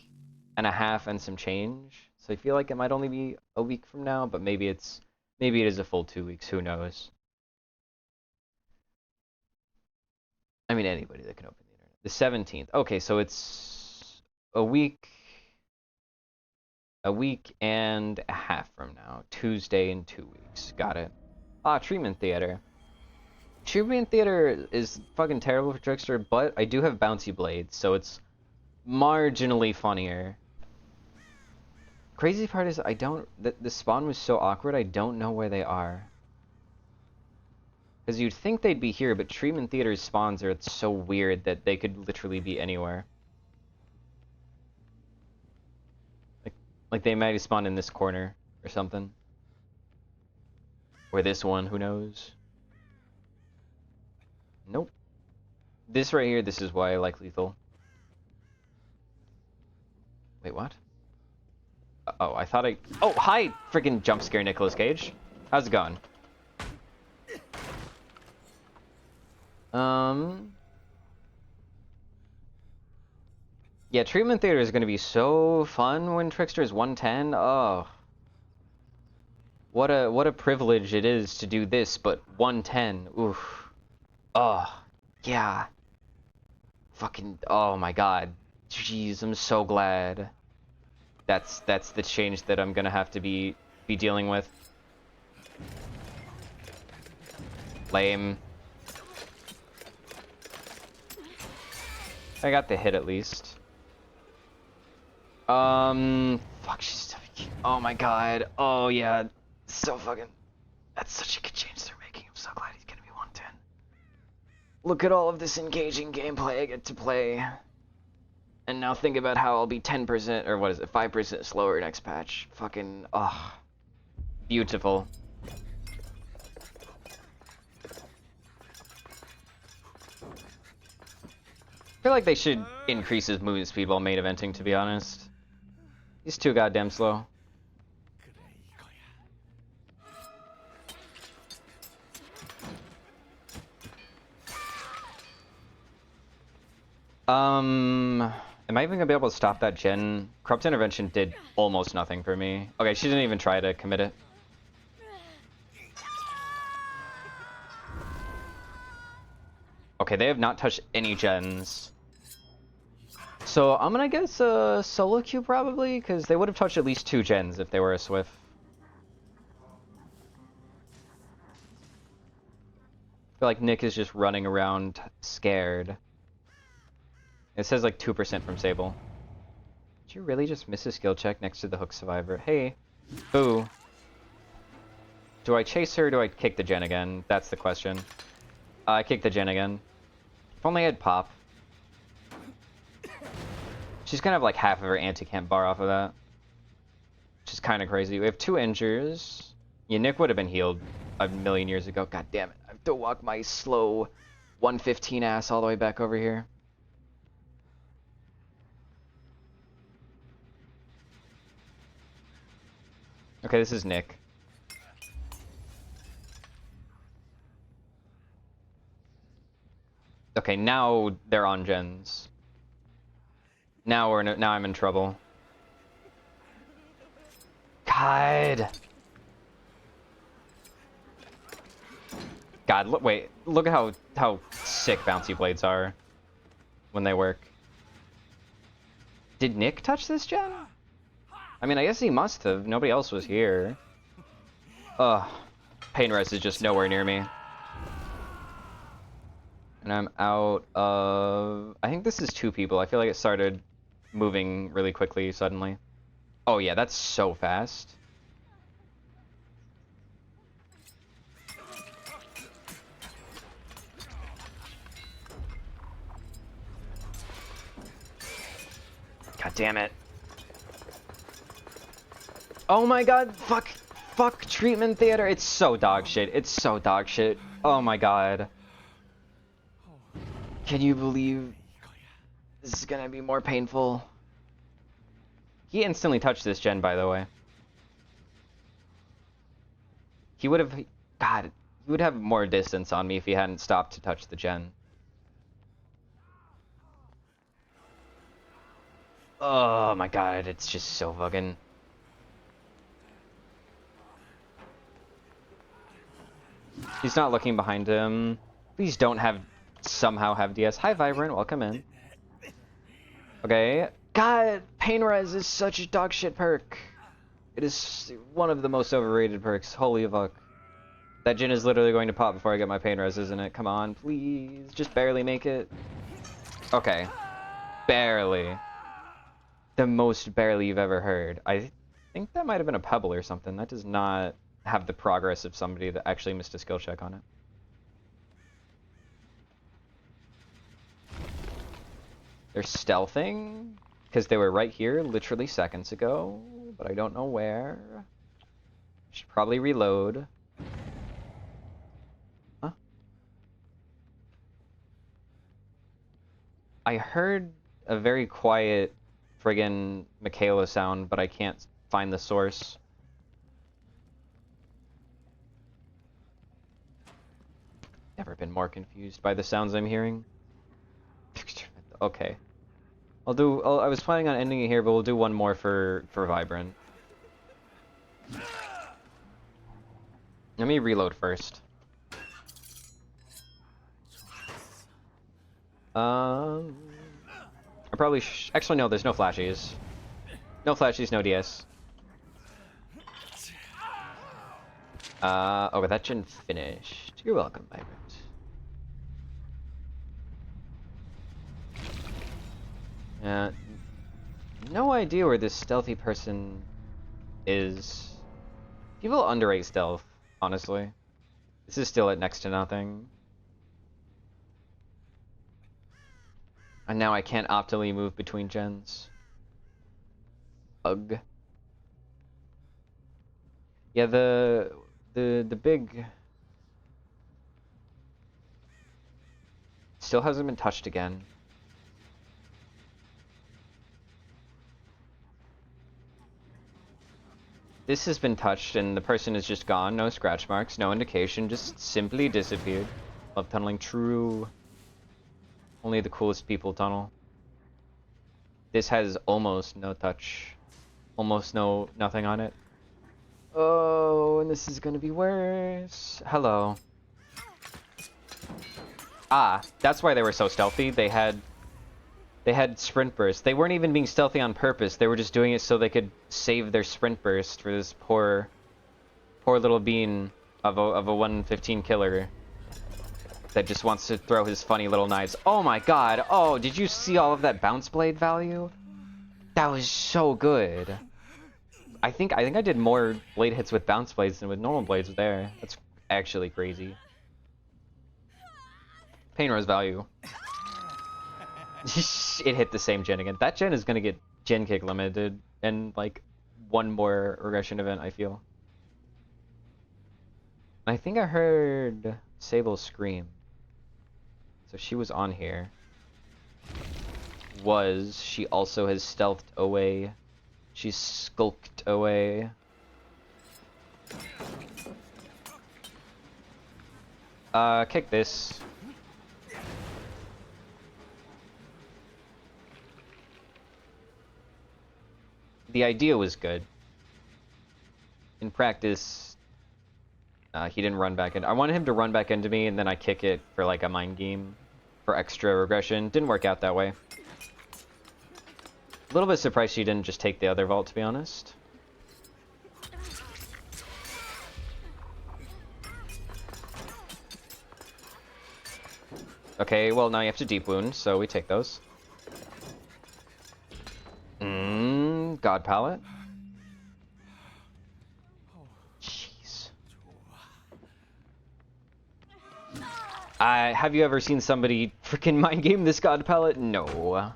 and a half and some change. So I feel like it might only be a week from now, but maybe it is a full 2 weeks, who knows. I mean, anybody that can open the internet. The 17th. Okay, so it's a week and a half from now. Tuesday in 2 weeks. Got it. Treatment Theater. Treatment Theater is fucking terrible for Trickster, but I do have Bouncy Blades, so it's marginally funnier. Crazy part is the spawn was so awkward, I don't know where they are. Because you'd think they'd be here, but Treatment Theater's spawns are so weird that they could literally be anywhere. Like they might have spawned in this corner or something. Or this one, who knows? Nope. This right here, this is why I like lethal. Wait, what? Oh, I thought oh, hi, freaking jump scare Nicolas Cage. How's it going? Yeah, Treatment Theater is going to be so fun when Trickster is 110. Oh. What a privilege it is to do this, but 110. Oof. Oh, yeah. Fucking, oh my god. Jeez, I'm so glad. That's the change that I'm going to have to be dealing with. Lame. I got the hit at least. Fuck, she's oh my god. Oh yeah, so fucking, that's such a good change they're making. I'm so glad he's gonna be 110. Look at all of this engaging gameplay I get to play. And now think about how I'll be 10%, or what is it, 5% slower next patch. Fucking, oh, beautiful. I feel like they should increase his movement speed while main eventing, to be honest. He's too goddamn slow. Am I even gonna be able to stop that gen? Corrupt Intervention did almost nothing for me. Okay, she didn't even try to commit it. Okay, they have not touched any gens. So I'm gonna guess a solo queue probably, because they would have touched at least 2 gens if they were a Swift. I feel like Nick is just running around scared. It says like 2% from Sable. Did you really just miss a skill check next to the Hook Survivor? Hey, boo. Do I chase her or do I kick the gen again? That's the question. I kick the gen again. If only I had pop. She's gonna have like half of her anti-camp bar off of that. which is kind of crazy. We have 2 injures. Yeah, Nick would have been healed a million years ago. God damn it. I have to walk my slow 115 ass all the way back over here. Okay, this is Nick. Okay, now they're on gens. Now I'm in trouble. God. God, look at how sick bouncy blades are when they work. Did Nick touch this gen? I mean, I guess he must have. Nobody else was here. Ugh. Pain Res is just nowhere near me. And I'm out of... I think this is 2 people. I feel like it started moving really quickly suddenly. Oh yeah, that's so fast. God damn it. Oh my god, fuck treatment theater. It's so dog shit. It's so dog shit. Oh my god. Can you believe this is gonna be more painful? He instantly touched this gen, by the way. He would have... God, he would have more distance on me if he hadn't stopped to touch the gen. Oh my god, it's just so fucking... He's not looking behind him. Please don't somehow have DS. Hi, Vibrant. Welcome in. Okay. God, Pain Res is such a dog shit perk. It is one of the most overrated perks. Holy fuck. That Jin is literally going to pop before I get my Pain Res, isn't it? Come on, please. Just barely make it. Okay. Barely. The most barely you've ever heard. I think that might have been a pebble or something. That does not have the progress of somebody that actually missed a skill check on it. They're stealthing because they were right here literally seconds ago, but I don't know where. Should probably reload. Huh? I heard a very quiet friggin' Michaela sound, but I can't find the source. Never been more confused by the sounds I'm hearing. Okay. I was planning on ending it here, but we'll do one more for Vibrant. Let me reload first. I probably actually no, there's no flashies. No flashies, no DS. Oh, but that gen finished. You're welcome, Vibrant. No idea where this stealthy person is. People underrate stealth, honestly. This is still at next to nothing. And now I can't optimally move between gens. Ugh. Yeah, the big still hasn't been touched again. This has been touched and the person is just gone. No scratch marks, no indication, just simply disappeared. Love tunneling, true. Only the coolest people tunnel. This has almost no touch. Almost nothing on it. Oh, and this is gonna be worse. Hello. Ah, that's why they were so stealthy. They had sprint burst. They weren't even being stealthy on purpose. They were just doing it so they could save their sprint burst for this poor little bean of a 115 killer that just wants to throw his funny little knives. Oh my god. Oh, did you see all of that bounce blade value? That was so good. I think I did more blade hits with bounce blades than with normal blades there. That's actually crazy. Pain Res value. It hit the same gen again. That gen is gonna get gen kick limited and like one more regression event, I feel. I think I heard Sable scream. So she was on here. She also has stealthed away. She's skulked away. Kick this. The idea was good. In practice, he didn't run back in. I wanted him to run back into me, and then I kick it for like a mind game for extra regression. Didn't work out that way. A little bit surprised she didn't just take the other vault, to be honest. Okay, well now you have to deep wound, so we take those. God pallet. Jeez. Have you ever seen somebody freaking mind game this god pallet? No.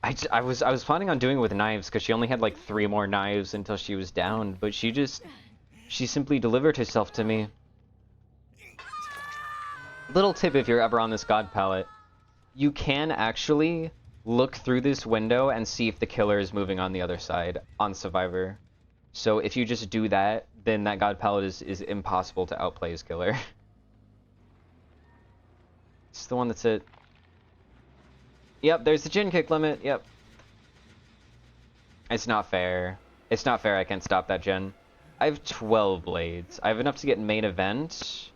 I was planning on doing it with knives because she only had like 3 more knives until she was down, but she simply delivered herself to me. Little tip if you're ever on this god palette, you can actually look through this window and see if the killer is moving on the other side on Survivor. So if you just do that, then that god palette is impossible to outplay his killer. It's the one that's it. Yep, there's the gin kick limit, yep. It's not fair. It's not fair I can't stop that gen. I have 12 blades. I have enough to get main event.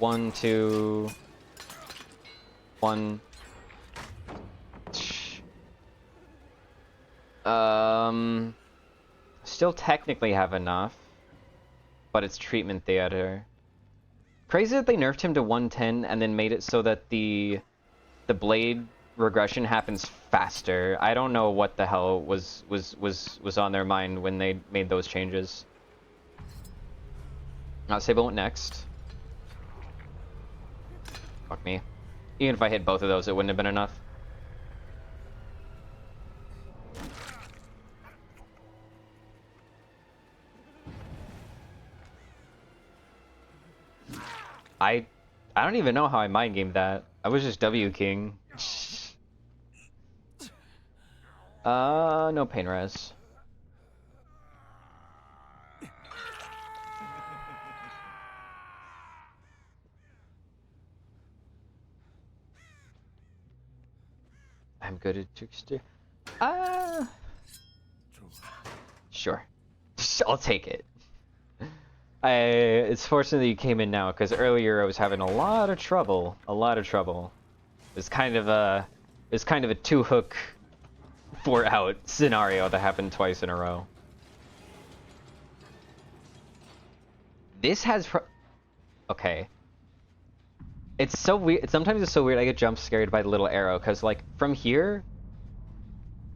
1, 2... 1... Still technically have enough. But it's treatment theater. Crazy that they nerfed him to 110 and then made it so that the blade regression happens faster. I don't know what the hell was on their mind when they made those changes. Sable went next. Fuck me. Even if I hit both of those, it wouldn't have been enough. I don't even know how I mind gamed that. I was just W King. No pain res. I'm good at Trickster. Sure. I'll take it. It's fortunate that you came in now, because earlier I was having a lot of trouble. It's kind of a 2-hook 4-out scenario that happened twice in a row. This has okay. It's so weird. Sometimes it's so weird. I get jump scared by the little arrow, because like from here,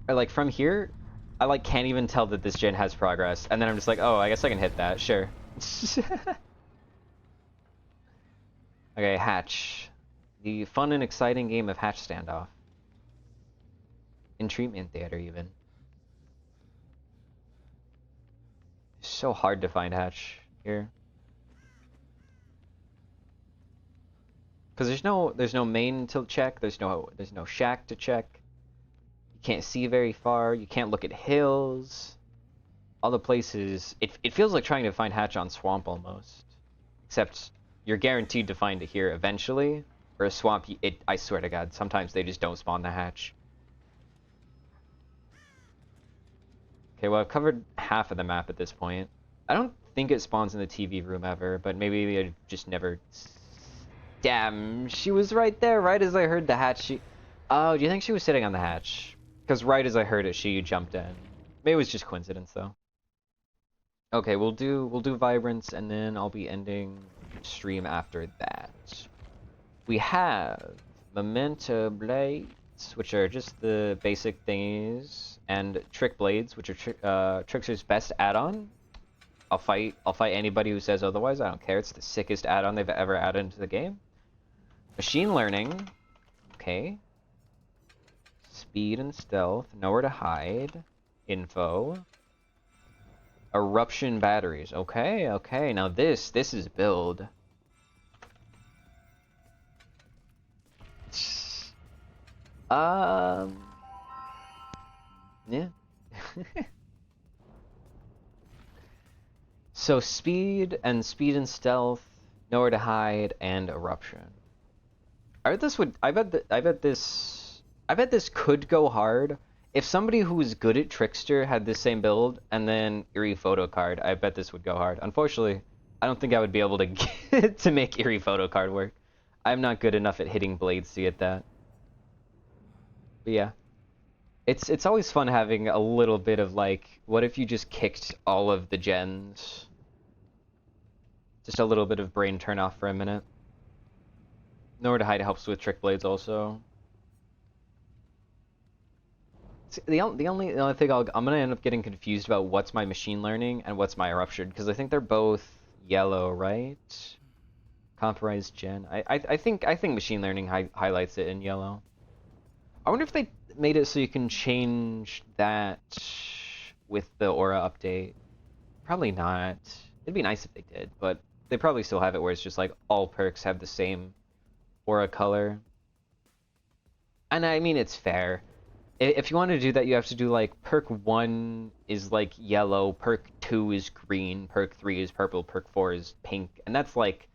I like can't even tell that this gen has progress, and then I'm just like, oh, I guess I can hit that. Sure. Okay, Hatch. The fun and exciting game of Hatch Standoff. In treatment theater, even. It's so hard to find Hatch here. Because there's no main to check, there's no shack to check. You can't see very far, you can't look at hills. All the places, it feels like trying to find Hatch on Swamp almost. Except you're guaranteed to find it here eventually. Or a Swamp, I swear to God, sometimes they just don't spawn the Hatch. Okay, well I've covered half of the map at this point. I don't think it spawns in the TV room ever, but maybe I just never... Damn, she was right there, right as I heard the hatch. Oh, do you think she was sitting on the hatch? Because right as I heard it, she jumped in. Maybe it was just coincidence, though. Okay, we'll do Vibrance, and then I'll be ending stream after that. We have Memento Blades, which are just the basic thingies, and Trick Blades, which are Trickster's best add-on. I'll fight anybody who says otherwise. I don't care. It's the sickest add-on they've ever added into the game. Machine Learning. Okay. speed and stealth, nowhere to hide, info, eruption batteries. Okay, okay. Now this is build. Yeah. So speed and stealth, nowhere to hide, and eruption. I bet this would. I bet this could go hard. If somebody who's good at Trickster had this same build and then Eerie Photo Card, I bet this would go hard. Unfortunately, I don't think I would be able to get to make Eerie Photo Card work. I'm not good enough at hitting blades to get that. But yeah. It's always fun having a little bit of like, what if you just kicked all of the gens? Just a little bit of brain turn off for a minute. Nowhere to hide helps with trick blades also. See, the only thing I'm gonna end up getting confused about what's my machine learning and what's my eruption, because I think they're both yellow, right? Compromised gen. I think machine learning highlights it in yellow. I wonder if they made it so you can change that with the aura update. Probably not. It'd be nice if they did, but they probably still have it where it's just like all perks have the same aura color. And I mean, it's fair. If you want to do that, you have to do like perk 1 is like yellow, perk 2 is green, perk 3 is purple, perk 4 is pink, and that's like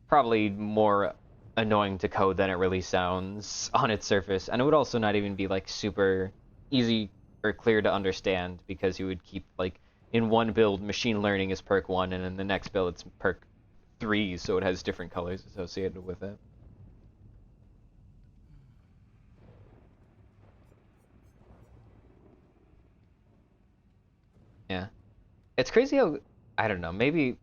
probably more annoying to code than it really sounds on its surface. And it would also not even be like super easy or clear to understand, because you would keep like in one build machine learning is perk 1 and in the next build it's perk 3, so it has different colors associated with it. Yeah. It's crazy how, I don't know, maybe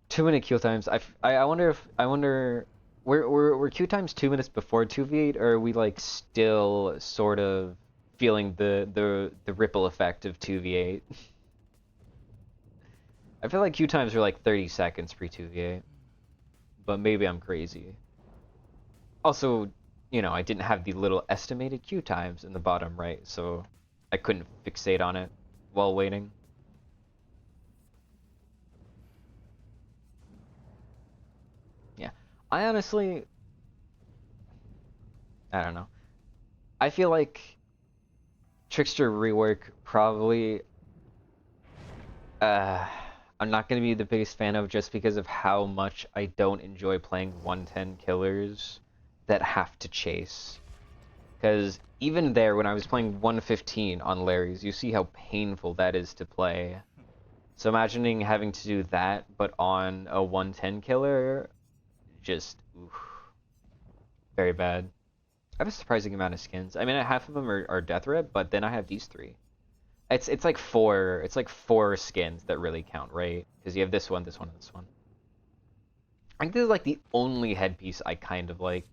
too many queue times. I wonder were queue times 2 minutes before 2v8, or are we like still sort of feeling the ripple effect of 2v8? I feel like queue times were like 30 seconds pre 2v8, but maybe I'm crazy. Also, you know, I didn't have the little estimated queue times in the bottom right, so I couldn't fixate on it while waiting. Yeah. I honestly, I don't know. I feel like Trickster rework probably, uh, I'm not going to be the biggest fan of, just because of how much I don't enjoy playing 110 killers that have to chase. Because even there, when I was playing 115 on Larry's, you see how painful that is to play. So imagining having to do that, but on a 110 killer, just, oof, very bad. I have a surprising amount of skins. I mean, half of them are death rip, but then I have these 3. It's like 4. It's like 4 skins that really count, right? Because you have this one, this one, and this one. I think this is like the only headpiece I kind of like.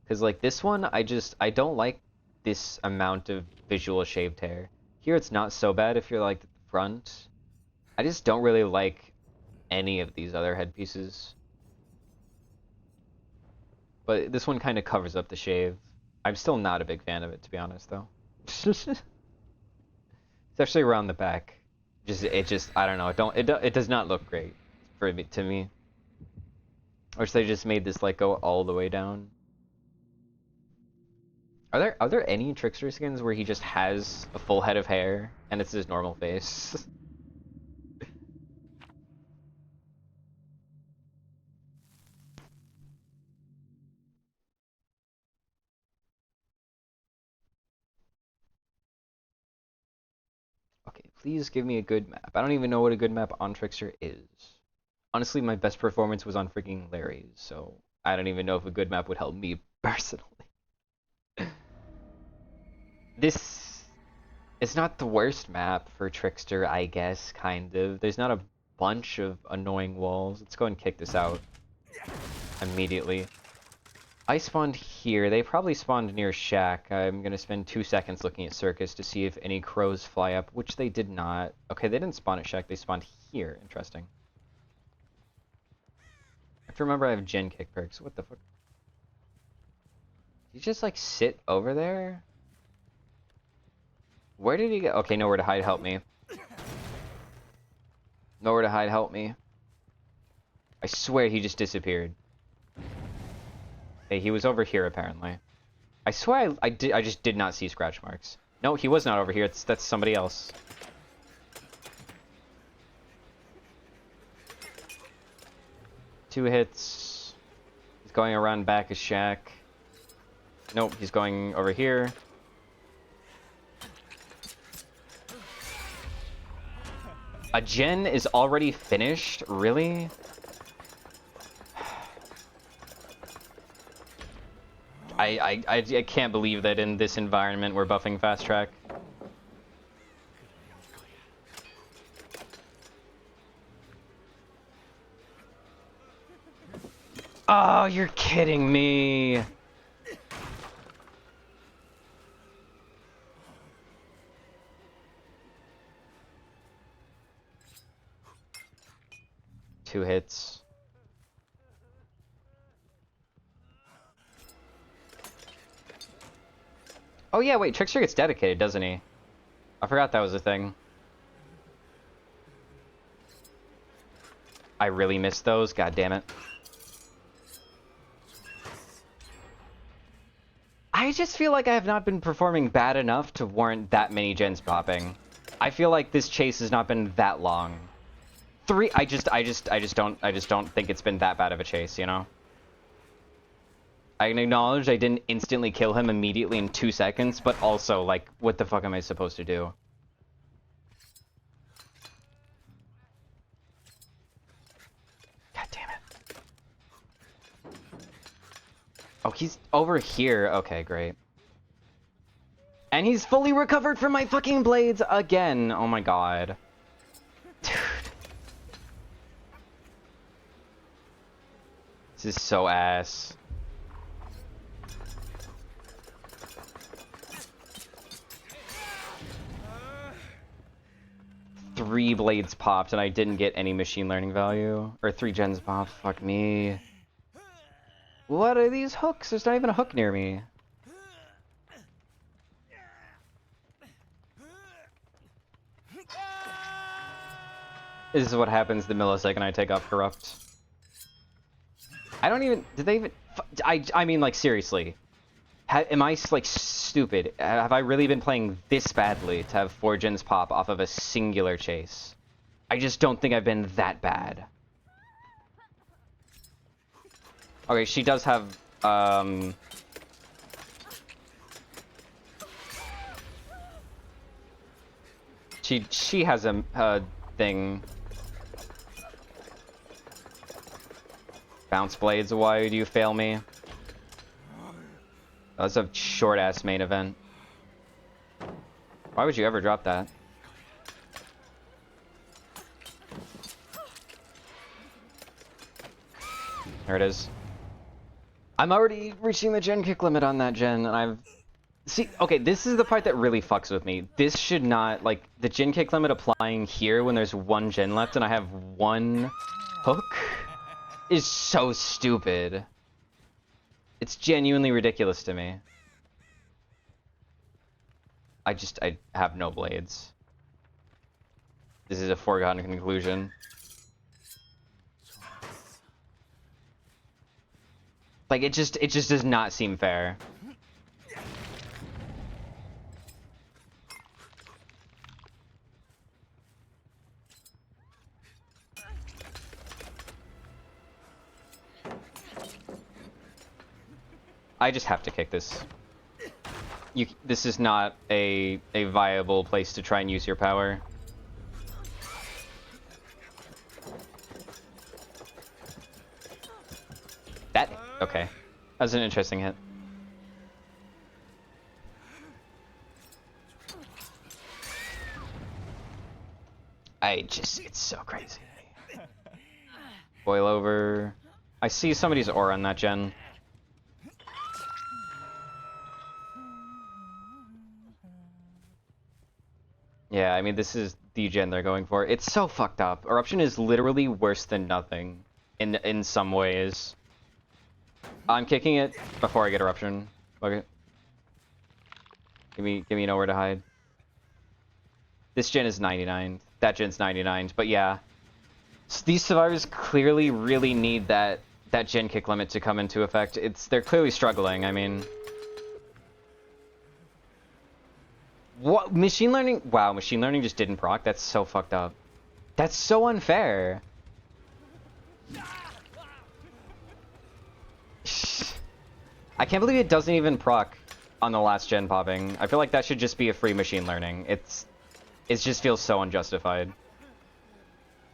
Because like this one, I don't like this amount of visual shaved hair. Here it's not so bad if you're like the front. I just don't really like any of these other headpieces. But this one kind of covers up the shave. I'm still not a big fan of it, to be honest, though. Especially around the back. I don't know. It does not look great to me. I wish they just made this like go all the way down. Are there any Trickster skins where he just has a full head of hair and it's his normal face? Okay, please give me a good map. I don't even know what a good map on Trickster is. Honestly, my best performance was on freaking Larry's, so I don't even know if a good map would help me personally. This is not the worst map for Trickster, I guess, kind of. There's not a bunch of annoying walls. Let's go and kick this out immediately. I spawned here. They probably spawned near Shack. I'm gonna spend 2 seconds looking at Circus to see if any crows fly up, which they did not. Okay, they didn't spawn at Shack. They spawned here. Interesting. I have to remember I have gen kick perks. What the fuck? Did he just like sit over there? Where did he go? Okay, nowhere to hide, help me. Nowhere to hide, help me. I swear he just disappeared. Hey, he was over here apparently. I swear I just did not see scratch marks. No, he was not over here. That's somebody else. Two hits. He's going around back of shack. Nope, he's going over here. A gen is already finished? Really? I can't believe that in this environment we're buffing fast track. Oh, you're kidding me. Two hits. Oh yeah, wait, Trickster gets dedicated, doesn't he? I forgot that was a thing. I really missed those, god damn it. I just feel like I have not been performing bad enough to warrant that many gens popping. I feel like this chase has not been that long. I just don't think it's been that bad of a chase, you know? I can acknowledge I didn't instantly kill him immediately in 2 seconds, but also, like, what the fuck am I supposed to do? God damn it. Oh, he's over here. Okay, great. And he's fully recovered from my fucking blades again. Oh my god. Dude. This is so ass. Three blades popped and I didn't get any machine learning value. Or 3 gens popped. Fuck me. What are these hooks? There's not even a hook near me. This is what happens the millisecond I take off Corrupt. I don't even... Did they even... I mean, like, seriously. Am I, like, stupid? Have I really been playing this badly to have 4 gens pop off of a singular chase? I just don't think I've been that bad. Okay, she does have, She has a thing. Bounce blades, why do you fail me? That's a short-ass main event. Why would you ever drop that? There it is. I'm already reaching the gen kick limit on that gen, and I've... See, okay, this is the part that really fucks with me. This should not, like, the gen kick limit applying here when there's 1 gen left and I have 1 hook is so stupid. It's genuinely ridiculous to me. I have no blades. This is a foregone conclusion. Like, it just does not seem fair. I just have to kick this. This is not a viable place to try and use your power. That... okay. That was an interesting hit. It's so crazy. Boil over. I see somebody's aura on that gen. Yeah, I mean, this is the gen they're going for. It's so fucked up. Eruption is literally worse than nothing in some ways. I'm kicking it before I get Eruption. Okay. Give me nowhere to hide. This gen is 99. That gen's 99. But yeah, these survivors clearly really need that gen kick limit to come into effect. They're clearly struggling. I mean, what machine learning? Wow, machine learning just didn't proc. That's so fucked up. That's so unfair. I can't believe it doesn't even proc on the last gen popping. I feel like that should just be a free machine learning. It just feels so unjustified.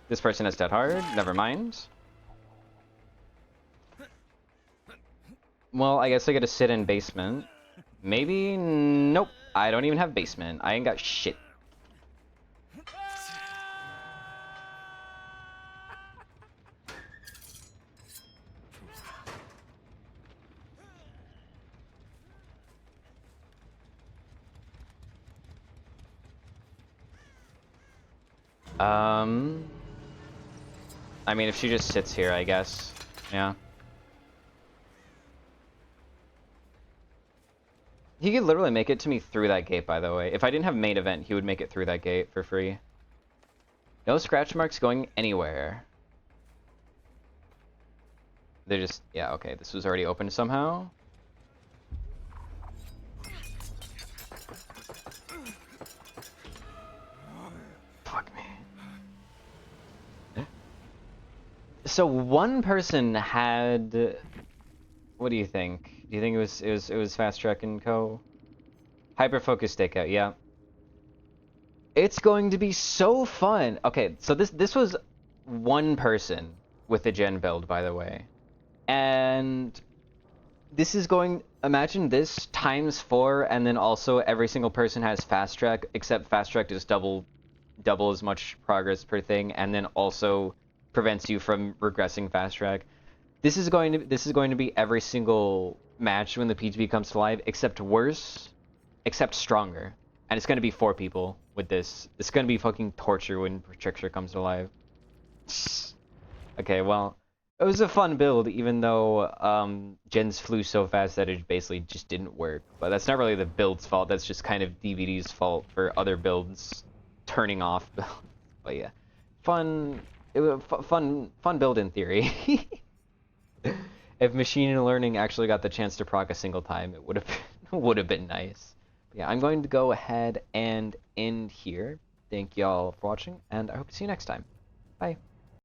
This person is dead hard. Never mind. Well, I guess I get to sit in basement. Maybe? Nope. I don't even have basement. I ain't got shit. I mean, if she just sits here, I guess. Yeah. He could literally make it to me through that gate, by the way. If I didn't have main event, he would make it through that gate for free. No scratch marks going anywhere. They're just... Yeah, okay. This was already open somehow. Fuck me. So one person had... What do you think? Do you think it was Fast Track and Co? Hyper Focus Stakeout, yeah. It's going to be so fun. Okay, so this was one person with the gen build, by the way. And this is going... Imagine this times 4, and then also every single person has Fast Track, except Fast Track is double as much progress per thing, and then also prevents you from regressing Fast Track. This is going to be every single match when the PGB comes to live, except worse, except stronger. And it's going to be 4 people with this. It's going to be fucking torture when Trickster comes to live. Okay, well, it was a fun build, even though gens flew so fast that it basically just didn't work. But that's not really the build's fault. That's just kind of DVD's fault for other builds turning off. But yeah, fun build in theory. If machine learning actually got the chance to proc a single time, it would have been nice. But yeah, I'm going to go ahead and end here. Thank y'all for watching, and I hope to see you next time. Bye.